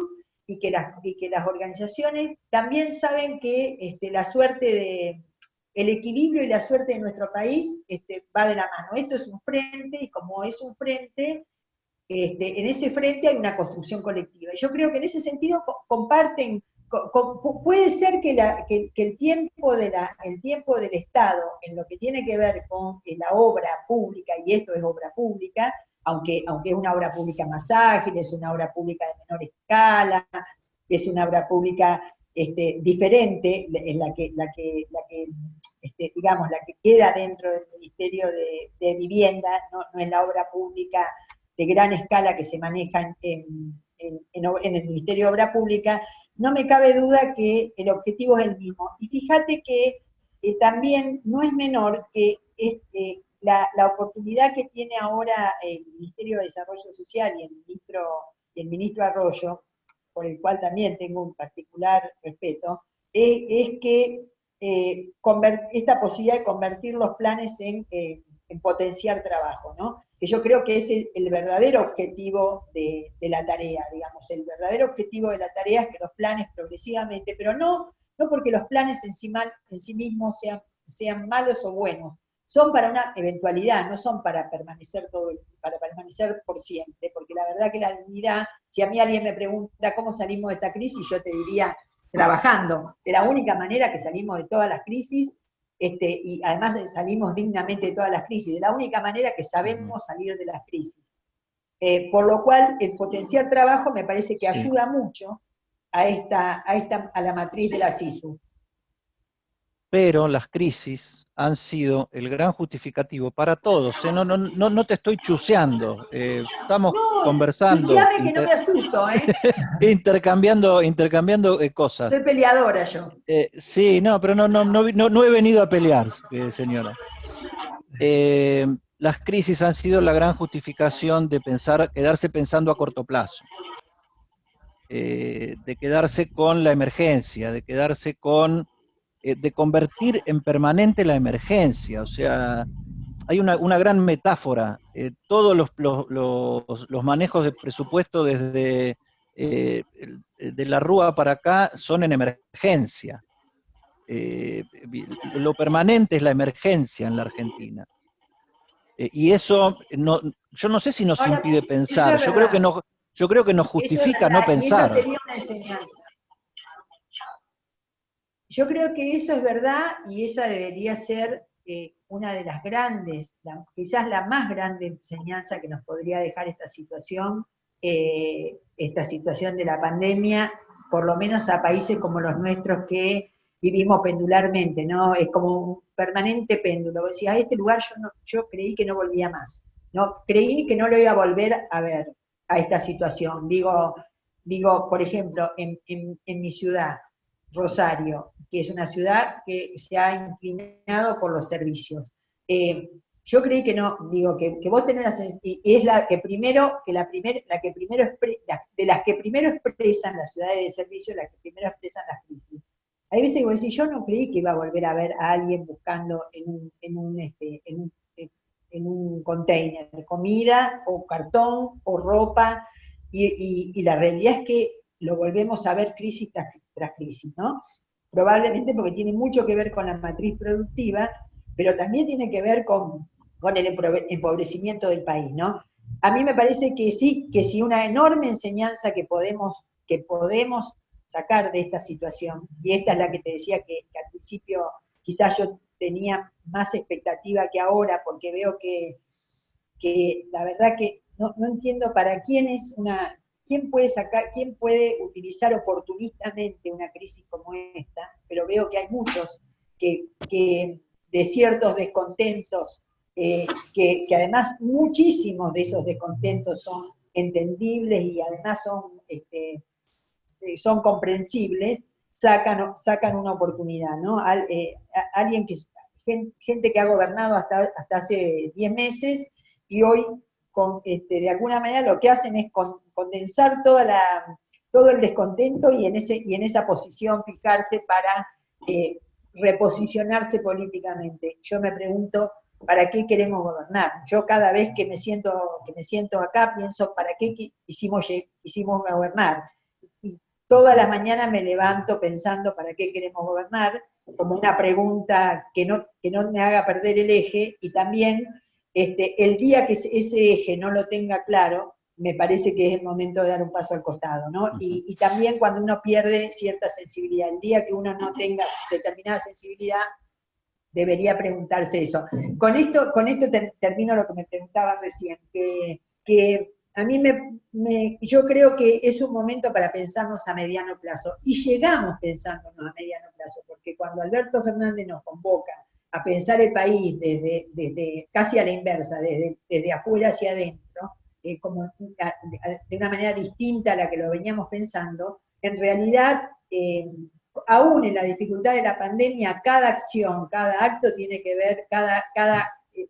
y que las organizaciones también saben que la suerte el equilibrio y la suerte de nuestro país va de la mano. Esto es un frente, y como es un frente, en ese frente hay una construcción colectiva. Y yo creo que en ese sentido comparten. Puede ser que el tiempo del Estado en lo que tiene que ver con la obra pública, y esto es obra pública, aunque es una obra pública más ágil, es una obra pública de menor escala, es una obra pública diferente, en la que digamos, la que queda dentro del Ministerio de Vivienda, no es la obra pública de gran escala que se manejan en el Ministerio de Obra Pública, no me cabe duda que el objetivo es el mismo. Y fíjate que también no es menor que la oportunidad que tiene ahora el Ministerio de Desarrollo Social y el ministro Arroyo, por el cual también tengo un particular respeto, es que esta posibilidad de convertir los planes en potenciar trabajo, ¿no? Que yo creo que ese es el verdadero objetivo de la tarea, digamos. El verdadero objetivo de la tarea es que los planes progresivamente, pero no porque los planes en sí mismos sean malos o buenos, son para una eventualidad, no son para permanecer por siempre, porque la verdad que la dignidad, si a mí alguien me pregunta cómo salimos de esta crisis, yo te diría trabajando. De la única manera que salimos de todas las crisis, y además salimos dignamente de todas las crisis, de la única manera que sabemos salir de las crisis. Por lo cual, el potenciar trabajo me parece que ayuda mucho a la matriz de la SISU. Pero las crisis han sido el gran justificativo para todos. No te estoy chuseando, estamos conversando, que no me asusto, intercambiando cosas. Soy peleadora yo. Sí, no, pero no he venido a pelear, señora. Las crisis han sido la gran justificación de quedarse pensando a corto plazo, de quedarse con la emergencia, de quedarse de convertir en permanente la emergencia. O sea, hay una gran metáfora. Todos los manejos de presupuesto desde de la Rúa para acá son en emergencia. Lo permanente es la emergencia en la Argentina. Y eso, yo no sé si nos impide pensar, yo creo que nos justifica no pensar. Y eso sería una enseñanza. Yo creo que eso es verdad y esa debería ser una de las grandes, quizás la más grande enseñanza que nos podría dejar esta situación de la pandemia, por lo menos a países como los nuestros que vivimos pendularmente, ¿no? Es como un permanente péndulo. Decía, a este lugar yo creí que no volvía más, ¿no? Creí que no lo iba a volver a ver a esta situación. Digo por ejemplo, en mi ciudad, Rosario, que es una ciudad que se ha inclinado por los servicios. Yo creí que no, digo, que vos tenés y es la que primero, de las que primero expresan las ciudades de servicio, las que primero expresan las crisis. Hay veces que vos decís, yo no creí que iba a volver a ver a alguien buscando en un container de comida, o cartón, o ropa, y la realidad es que lo volvemos a ver crisis tras crisis, ¿no? Probablemente porque tiene mucho que ver con la matriz productiva, pero también tiene que ver con el empobrecimiento del país, ¿no? A mí me parece que sí una enorme enseñanza que podemos sacar de esta situación, y esta es la que te decía que al principio quizás yo tenía más expectativa que ahora, porque veo que la verdad que no entiendo para quién es quién puede utilizar oportunistamente una crisis como esta, pero veo que hay muchos que de ciertos descontentos, que además muchísimos de esos descontentos son entendibles y además son comprensibles, sacan una oportunidad, ¿no? Gente que ha gobernado hasta hace 10 meses y hoy de alguna manera lo que hacen es condensar todo el descontento y en esa posición fijarse para reposicionarse políticamente. Yo me pregunto, ¿para qué queremos gobernar? Yo cada vez que me siento acá pienso, ¿para qué quisimos gobernar? Y todas las mañanas me levanto pensando, ¿para qué queremos gobernar? Como una pregunta que no me haga perder el eje, y también el día que ese eje no lo tenga claro, me parece que es el momento de dar un paso al costado, ¿no? Y también cuando uno pierde cierta sensibilidad, el día que uno no tenga determinada sensibilidad, debería preguntarse eso. Con esto termino lo que me preguntaba recién, que a mí yo creo que es un momento para pensarnos a mediano plazo, y llegamos pensándonos a mediano plazo, porque cuando Alberto Fernández nos convoca a pensar el país desde casi a la inversa, desde afuera hacia adentro, como de una manera distinta a la que lo veníamos pensando, en realidad, aún en la dificultad de la pandemia, cada acción, cada acto tiene que ver,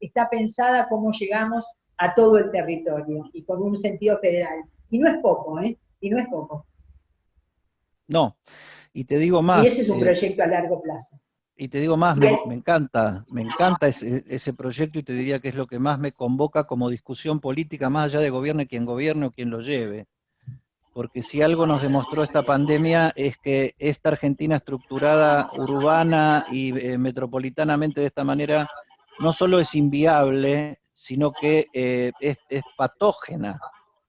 está pensada cómo llegamos a todo el territorio y con un sentido federal. Y no es poco, ¿eh? Y no es poco. No, y te digo Y ese más, es un proyecto a largo plazo. y te digo más, Y el, me encanta ese proyecto y te diría que es lo que más me convoca como discusión política, más allá de gobierne o quien lo lleve. Porque si algo nos demostró esta pandemia es que esta Argentina estructurada urbana y metropolitanamente de esta manera no solo es inviable, sino que es patógena,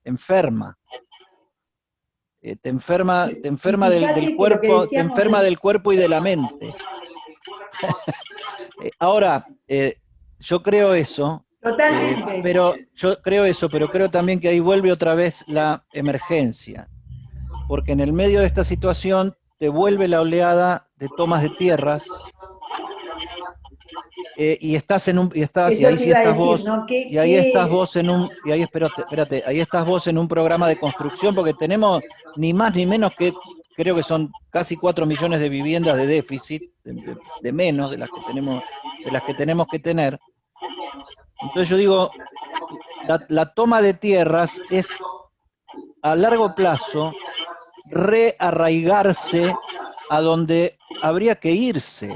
enferma. Te y enferma del fíjate que lo que cuerpo, te decíamos enferma es del cuerpo y de la mente. Ahora, yo creo eso, totalmente. pero creo también que ahí vuelve otra vez la emergencia, porque en el medio de esta situación te vuelve la oleada de tomas de tierras, y estás en un, y Eso ahí te sí iba a estás decir, vos, ¿no? y ahí estás vos en un, y ahí espérate, ahí estás vos en un programa de construcción, porque tenemos ni más ni menos que, creo que son casi 4 millones de viviendas de déficit, de menos de las que tenemos que tener. Entonces yo digo, la toma de tierras es a largo plazo rearraigarse a donde habría que irse.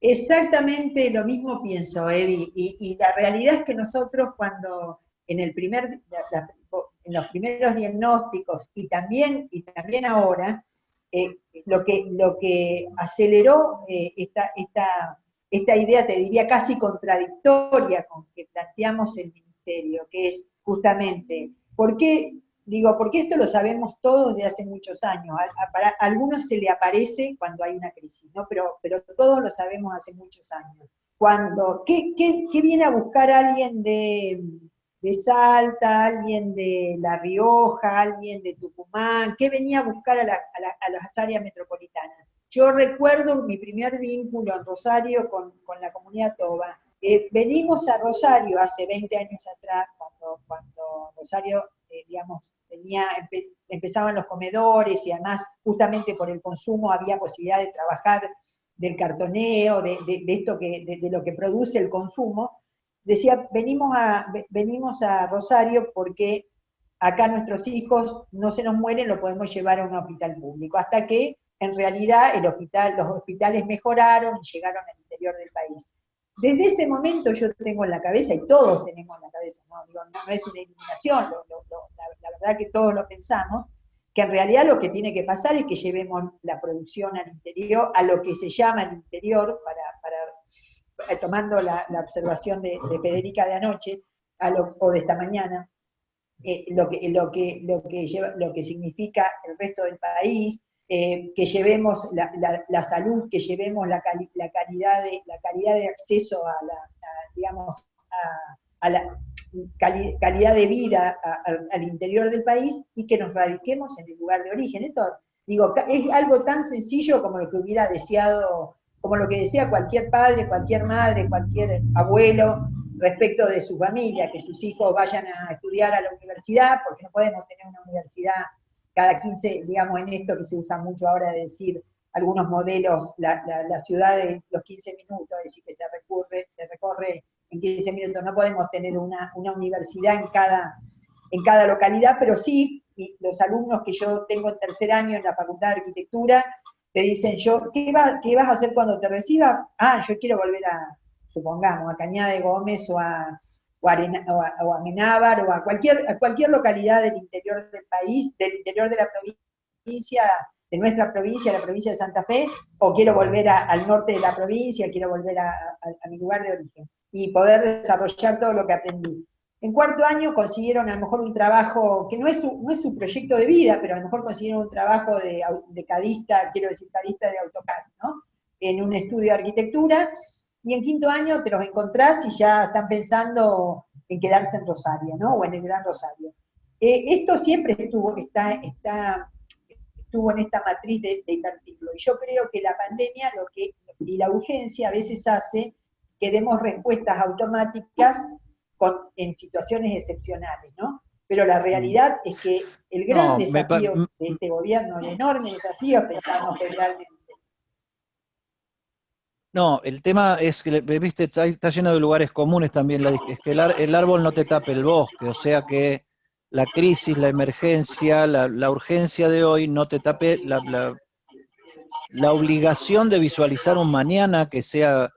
Exactamente lo mismo pienso, Eddie, y la realidad es que nosotros cuando en el en los primeros diagnósticos y también ahora, lo que aceleró esta idea, te diría casi contradictoria con que planteamos el ministerio, que es justamente, ¿por qué? Digo, porque esto lo sabemos todos de hace muchos años. Para algunos se le aparece cuando hay una crisis, ¿no? Pero todos lo sabemos hace muchos años. ¿Qué viene a buscar alguien de Salta, alguien de La Rioja, alguien de Tucumán? ¿Qué venía a buscar a las áreas metropolitanas? Yo recuerdo mi primer vínculo en Rosario con la comunidad Toba. Venimos a Rosario hace 20 años atrás, cuando Rosario, digamos, empezaban los comedores y además justamente por el consumo había posibilidad de trabajar del cartoneo, de esto de lo que produce el consumo. Decía, venimos a Rosario porque acá nuestros hijos no se nos mueren, lo podemos llevar a un hospital público, hasta que en realidad los hospitales mejoraron y llegaron al interior del país. Desde ese momento yo tengo en la cabeza, y todos tenemos en la cabeza, no, digo, no es una eliminación, la verdad que todos lo pensamos, que en realidad lo que tiene que pasar es que llevemos la producción al interior, a lo que se llama el interior, tomando la observación de Federica de anoche, o de esta mañana, lo que significa el resto del país, que llevemos la salud, que llevemos la calidad de acceso digamos, a la calidad de vida al interior del país y que nos radiquemos en el lugar de origen. Esto, digo, es algo tan sencillo como lo que hubiera deseado, como lo que desea cualquier padre, cualquier madre, cualquier abuelo respecto de su familia, que sus hijos vayan a estudiar a la universidad, porque no podemos tener una universidad cada 15, digamos, en esto que se usa mucho ahora de decir algunos modelos, la ciudad de los 15 minutos, es decir, que se recorre en 15 minutos. No podemos tener una universidad en cada localidad, pero sí, los alumnos que yo tengo en tercer año en la Facultad de Arquitectura, te dicen, ¿qué vas a hacer cuando te recibas? Yo quiero volver supongamos, a Cañada de Gómez o a Amenábar o a cualquier localidad del interior del país, del interior de la provincia, de nuestra provincia, la provincia de Santa Fe, o quiero volver al norte de la provincia, quiero volver a mi lugar de origen y poder desarrollar todo lo que aprendí. En cuarto año consiguieron a lo mejor un trabajo que no es su proyecto de vida, pero a lo mejor consiguieron un trabajo de cadista, quiero decir cadista de AutoCAD, ¿no? En un estudio de arquitectura, y en quinto año te los encontrás y ya están pensando en quedarse en Rosario, ¿no? O en el Gran Rosario. Esto siempre estuvo en esta matriz de invertirlo. Y yo creo que la pandemia y la urgencia a veces hace que demos respuestas automáticas en situaciones excepcionales, ¿no? Pero la realidad es que el gran desafío de este gobierno, el enorme desafío es pensarnos federalmente. No, el tema es que, viste, está lleno de lugares comunes también, es que el árbol no te tape el bosque, o sea que la crisis, la emergencia, la urgencia de hoy no te tape la obligación de visualizar un mañana que sea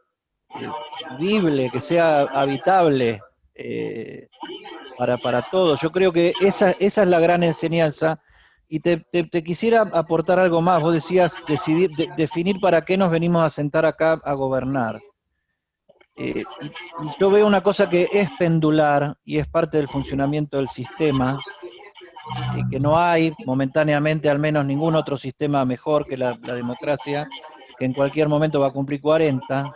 vivible, que sea habitable para todos. Yo creo que esa es la gran enseñanza. Y te quisiera aportar algo más. Vos decías definir para qué nos venimos a sentar acá a gobernar. Y yo veo una cosa que es pendular y es parte del funcionamiento del sistema, que no hay momentáneamente al menos ningún otro sistema mejor que la democracia, que en cualquier momento va a cumplir 40,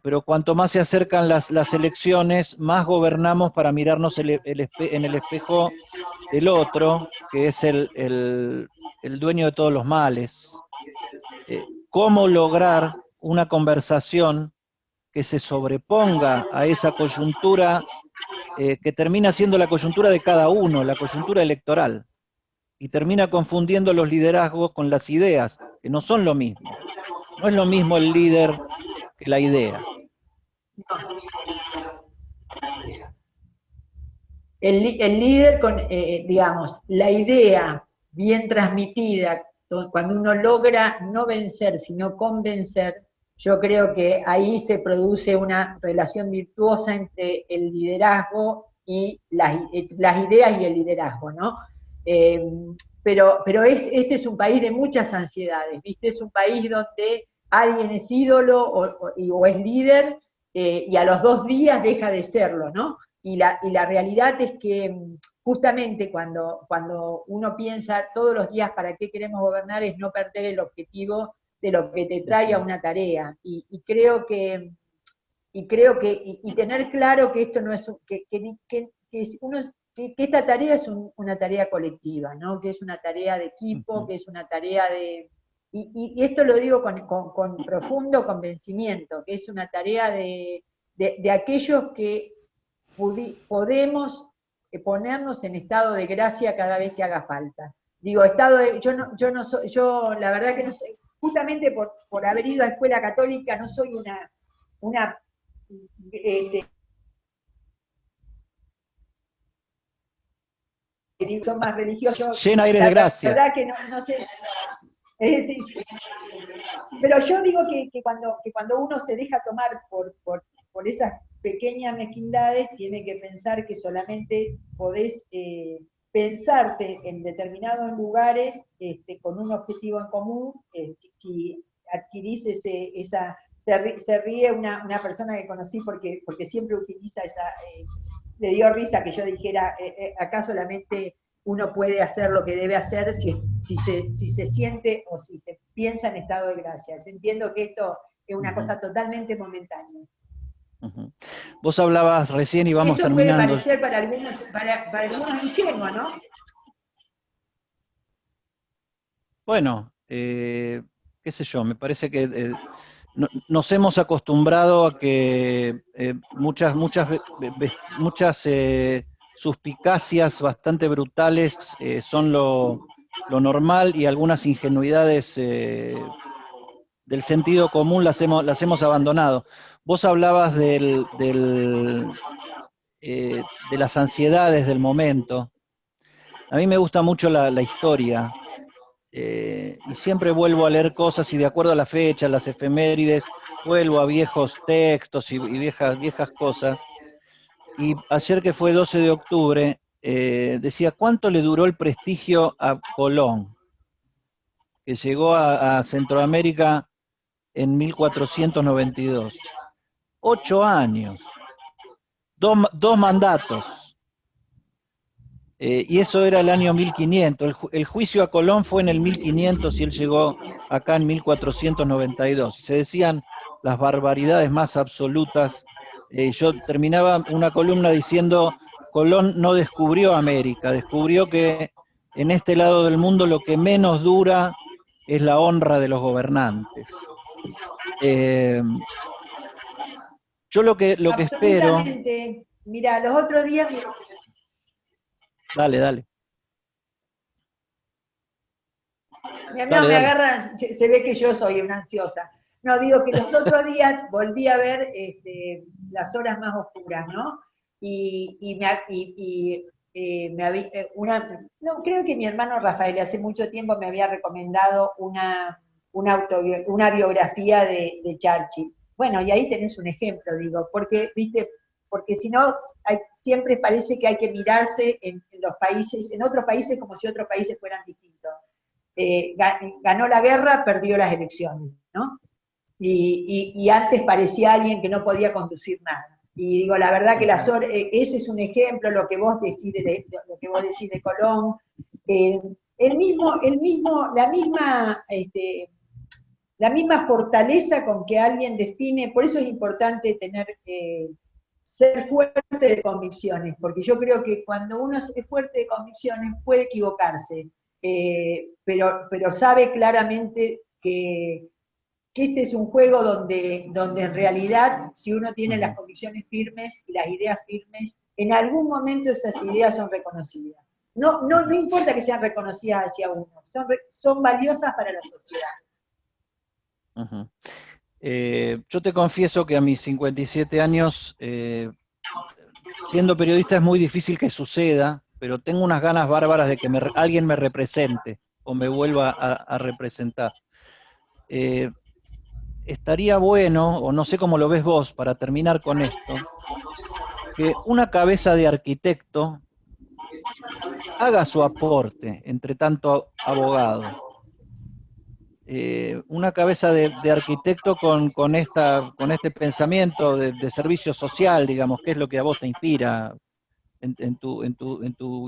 pero cuanto más se acercan las elecciones, más gobernamos para mirarnos en el espejo del otro, que es el dueño de todos los males. ¿Cómo lograr una conversación que se sobreponga a esa coyuntura que termina siendo la coyuntura de cada uno, la coyuntura electoral, y termina confundiendo los liderazgos con las ideas, que no son lo mismo? No es lo mismo el líder que la idea. El líder con, digamos, la idea bien transmitida, cuando uno logra no vencer, sino convencer, yo creo que ahí se produce una relación virtuosa entre el liderazgo y las ideas y el liderazgo, ¿no? Pero este es un país de muchas ansiedades, ¿viste? Es un país donde alguien es ídolo o es líder y a los 2 días deja de serlo, ¿no? Y la realidad es que justamente cuando uno piensa todos los días para qué queremos gobernar es no perder el objetivo de lo que te trae a una tarea. Y creo que tener claro que esto no es, que esta tarea es una tarea colectiva, ¿no? Que es una tarea de equipo, que es una tarea de... Y esto lo digo con profundo convencimiento, que es una tarea de aquellos que podemos ponernos en estado de gracia cada vez que haga falta. Digo, yo la verdad que no sé, justamente por haber ido a escuela católica, no soy una son más religiosos. Llena eres de gracia. La verdad que no sé. Sí. Pero yo digo que cuando uno se deja tomar por esas pequeñas mezquindades, tiene que pensar que solamente podés pensarte en determinados lugares con un objetivo en común. Si adquirís se ríe una persona que conocí porque siempre utiliza le dio risa que yo dijera, acá solamente uno puede hacer lo que debe hacer si se siente o si se piensa en estado de gracia. Yo entiendo que esto es una cosa totalmente momentánea. Vos hablabas recién y vamos terminando. Eso puede parecer para algunos ingenuo, ¿no? Bueno, qué sé yo, me parece que nos hemos acostumbrado a que muchas suspicacias bastante brutales son lo normal, y algunas ingenuidades del sentido común las hemos abandonado. Vos hablabas de las ansiedades del momento. A mí me gusta mucho la historia, y siempre vuelvo a leer cosas y de acuerdo a la fecha, las efemérides, vuelvo a viejos textos y viejas cosas. Y ayer, que fue 12 de octubre, decía, ¿cuánto le duró el prestigio a Colón, que llegó a Centroamérica en 1492? 8 años, dos mandatos. Y eso era el año 1500. El juicio a Colón fue en el 1500 y él llegó acá en 1492. Se decían las barbaridades más absolutas. Yo terminaba una columna diciendo, Colón no descubrió América, descubrió que en este lado del mundo lo que menos dura es la honra de los gobernantes. Yo lo que espero... Absolutamente. Mira, los otros días, Dale, dale, no, dale, me dale. agarran, se ve que yo soy una ansiosa. No, digo que los otros días volví a ver las horas más oscuras, ¿no? No, creo que mi hermano Rafael hace mucho tiempo me había recomendado una biografía de Churchill. Bueno, y ahí tenés un ejemplo, digo, porque, viste, porque si no, siempre parece que hay que mirarse en los países, en otros países como si otros países fueran distintos. Ganó la guerra, perdió las elecciones, ¿no? Y antes parecía alguien que no podía conducir nada. Y digo, la verdad que Ujú. ese es un ejemplo, lo que vos decís lo que vos decís de Colón. Eh, la misma fortaleza con que alguien define, por eso es importante ser fuerte de convicciones, porque yo creo que cuando uno es fuerte de convicciones puede equivocarse, pero sabe claramente que este es un juego donde en realidad, si uno tiene las Ujú. convicciones firmes y las ideas firmes, en algún momento esas ideas son reconocidas. No Ujú. importa que sean reconocidas hacia uno, son valiosas para la sociedad. Ujú. Yo te confieso que a mis 57 años, siendo periodista es muy difícil que suceda, pero tengo unas ganas bárbaras de que alguien me represente o me vuelva a representar. Eh, Estaría bueno, o no sé cómo lo ves vos, para terminar con esto, que una cabeza de arquitecto haga su aporte entre tanto abogado. Una cabeza de arquitecto con este pensamiento de servicio social, digamos, que es lo que a vos te inspira en tu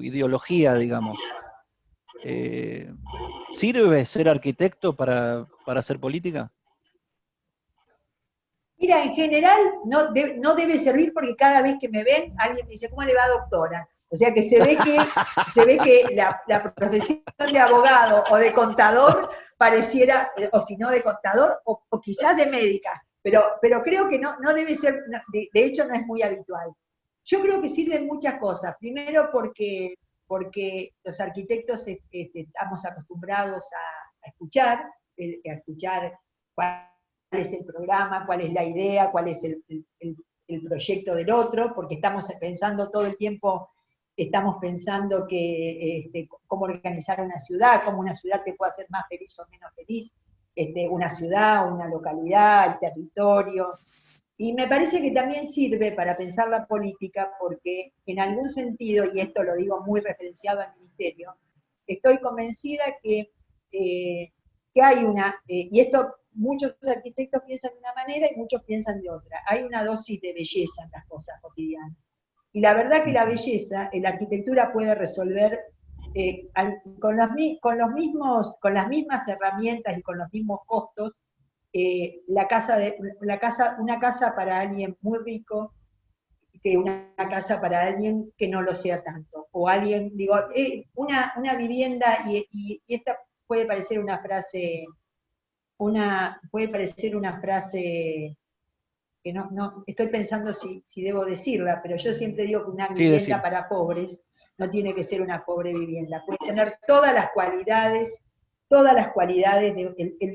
ideología, digamos. Eh, ¿Sirve ser arquitecto para hacer política? Mira, en general no debe servir porque cada vez que me ven, alguien me dice, ¿cómo le va, doctora? O sea que se ve que la profesión de abogado o de contador pareciera, o si no de contador, o quizás de médica, pero creo que no debe ser, de hecho no es muy habitual. Yo creo que sirven muchas cosas. Primero porque los arquitectos estamos acostumbrados a escuchar cuál es el programa, cuál es la idea, cuál es el proyecto del otro, porque estamos pensando todo el tiempo, estamos pensando cómo organizar una ciudad, cómo una ciudad te puede hacer más feliz o menos feliz, una ciudad, una localidad, el territorio. Y me parece que también sirve para pensar la política porque en algún sentido, y esto lo digo muy referenciado al ministerio, estoy convencida eh, que hay y esto muchos arquitectos piensan de una manera y muchos piensan de otra, hay una dosis de belleza en las cosas cotidianas. Y la verdad que la Ujú. belleza, la arquitectura puede resolver con las mismas herramientas y con los mismos costos una casa para alguien muy rico que una casa para alguien que no lo sea tanto. O alguien, digo, una vivienda, y esta puede parecer una frase que no estoy pensando si debo decirla, pero yo siempre digo que una Sí, vivienda decilo. para pobres no tiene que ser una pobre vivienda, puede tener todas las cualidades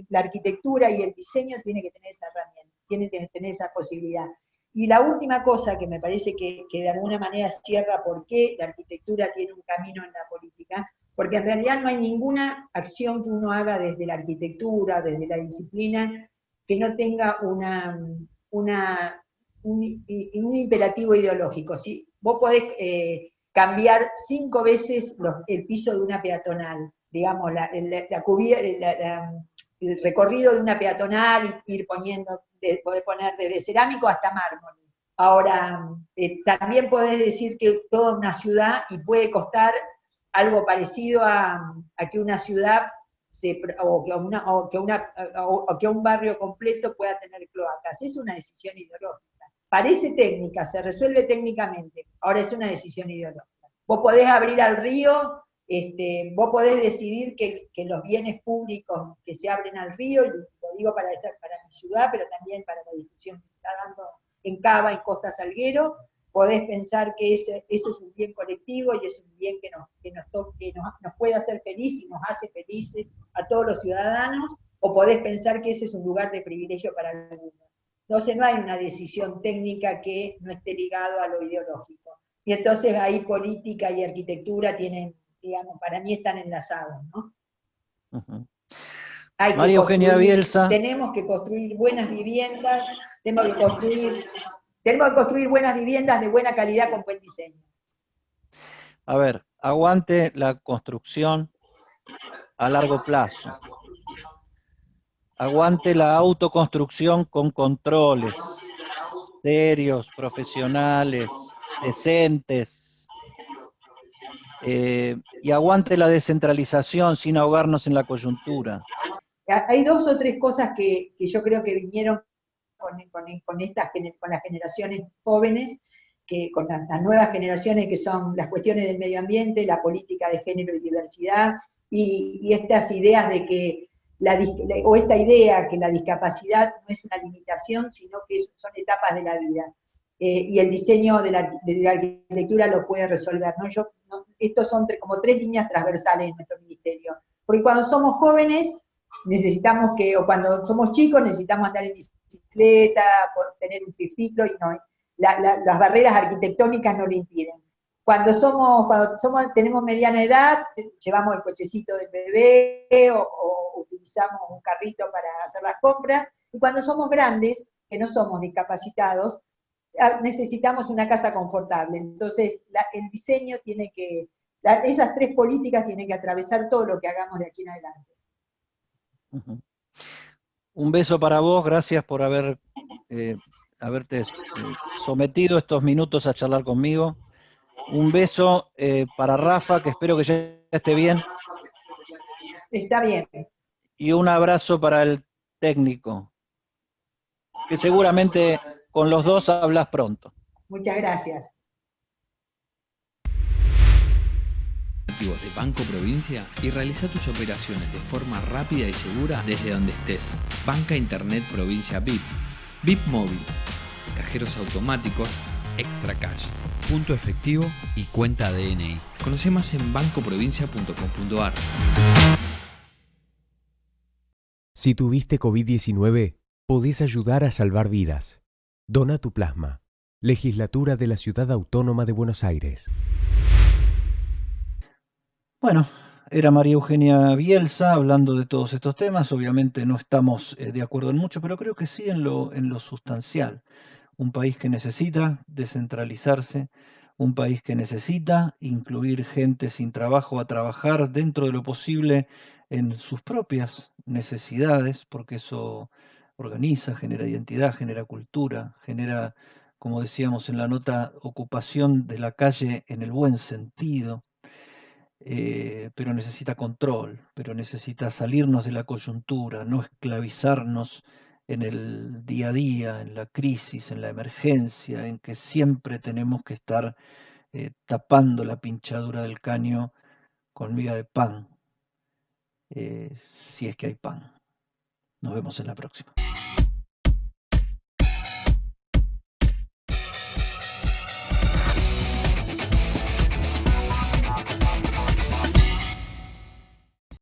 la arquitectura y el diseño tiene que tener esa herramienta, tiene que tener esa posibilidad. Y la última cosa que me parece que de alguna manera cierra por qué la arquitectura tiene un camino en la política, porque en realidad no hay ninguna acción que uno haga desde la arquitectura, desde la disciplina, que no tenga un imperativo ideológico. ¿Sí? Vos podés cambiar 5 veces el piso de una peatonal, digamos, el recorrido de una peatonal, ir poniendo, podés poner desde cerámico hasta mármol. Ahora, también podés decir que toda una ciudad, y puede costar algo parecido a que una ciudad o que un barrio completo pueda tener cloacas. Es una decisión ideológica. Parece técnica, se resuelve técnicamente, ahora es una decisión ideológica. Vos podés abrir al río, vos podés decidir que los bienes públicos que se abren al río, y lo digo para mi ciudad, pero también para la discusión que se está dando en Cava, en Costa Salguero, podés pensar que eso es un bien colectivo y es un bien que nos puede hacer feliz y nos hace felices a todos los ciudadanos, o podés pensar que ese es un lugar de privilegio para algunos. Entonces no hay una decisión técnica que no esté ligado a lo ideológico. Y entonces ahí política y arquitectura tienen, digamos, para mí están enlazados, ¿no? Ujú. Hay que María Eugenia construir, Bielsa, tenemos que construir buenas viviendas, tenemos que construir buenas viviendas de buena calidad con buen diseño. a ver, aguante la construcción a largo plazo, aguante la autoconstrucción con controles serios, profesionales, decentes, y aguante la descentralización sin ahogarnos en la coyuntura. Hay dos o tres cosas que yo creo que vinieron con las generaciones jóvenes, con las nuevas generaciones, que son las cuestiones del medio ambiente, la política de género y diversidad, y estas ideas de que o esta idea que la discapacidad no es una limitación, sino que son etapas de la vida. Y el diseño de la arquitectura lo puede resolver, ¿no? Estos son como tres líneas transversales en nuestro ministerio. Porque cuando somos jóvenes necesitamos o cuando somos chicos necesitamos andar en bicicleta, tener un triciclo, y no, las barreras arquitectónicas no lo impiden. Tenemos mediana edad, llevamos el cochecito del bebé o utilizamos un carrito para hacer las compras, y cuando somos grandes, que no somos discapacitados, necesitamos una casa confortable. Entonces, el diseño esas tres políticas tienen que atravesar todo lo que hagamos de aquí en adelante. Un beso para vos, gracias por haberte sometido estos minutos a charlar conmigo. Un beso para Rafa, que espero que ya esté bien. Está bien. Y un abrazo para el técnico, que seguramente con los dos hablas pronto. Muchas gracias. De Banco Provincia y realiza tus operaciones de forma rápida y segura desde donde estés. Banca Internet Provincia VIP, VIP Móvil, cajeros automáticos, Extra Cash, punto efectivo y cuenta DNI. Conoce más en bancoprovincia.com.ar. Si tuviste COVID-19, podés ayudar a salvar vidas. Dona tu plasma. Legislatura de la Ciudad Autónoma de Buenos Aires. Bueno, era María Eugenia Bielsa hablando de todos estos temas. Obviamente no estamos de acuerdo en mucho, pero creo que sí en lo sustancial. Un país que necesita descentralizarse, un país que necesita incluir gente sin trabajo a trabajar dentro de lo posible en sus propias necesidades, porque eso organiza, genera identidad, genera cultura, genera, como decíamos en la nota, ocupación de la calle en el buen sentido. Pero necesita control, pero necesita salirnos de la coyuntura, no esclavizarnos en el día a día, en la crisis, en la emergencia, en que siempre tenemos que estar tapando la pinchadura del caño con miga de pan, si es que hay pan. Nos vemos en la próxima.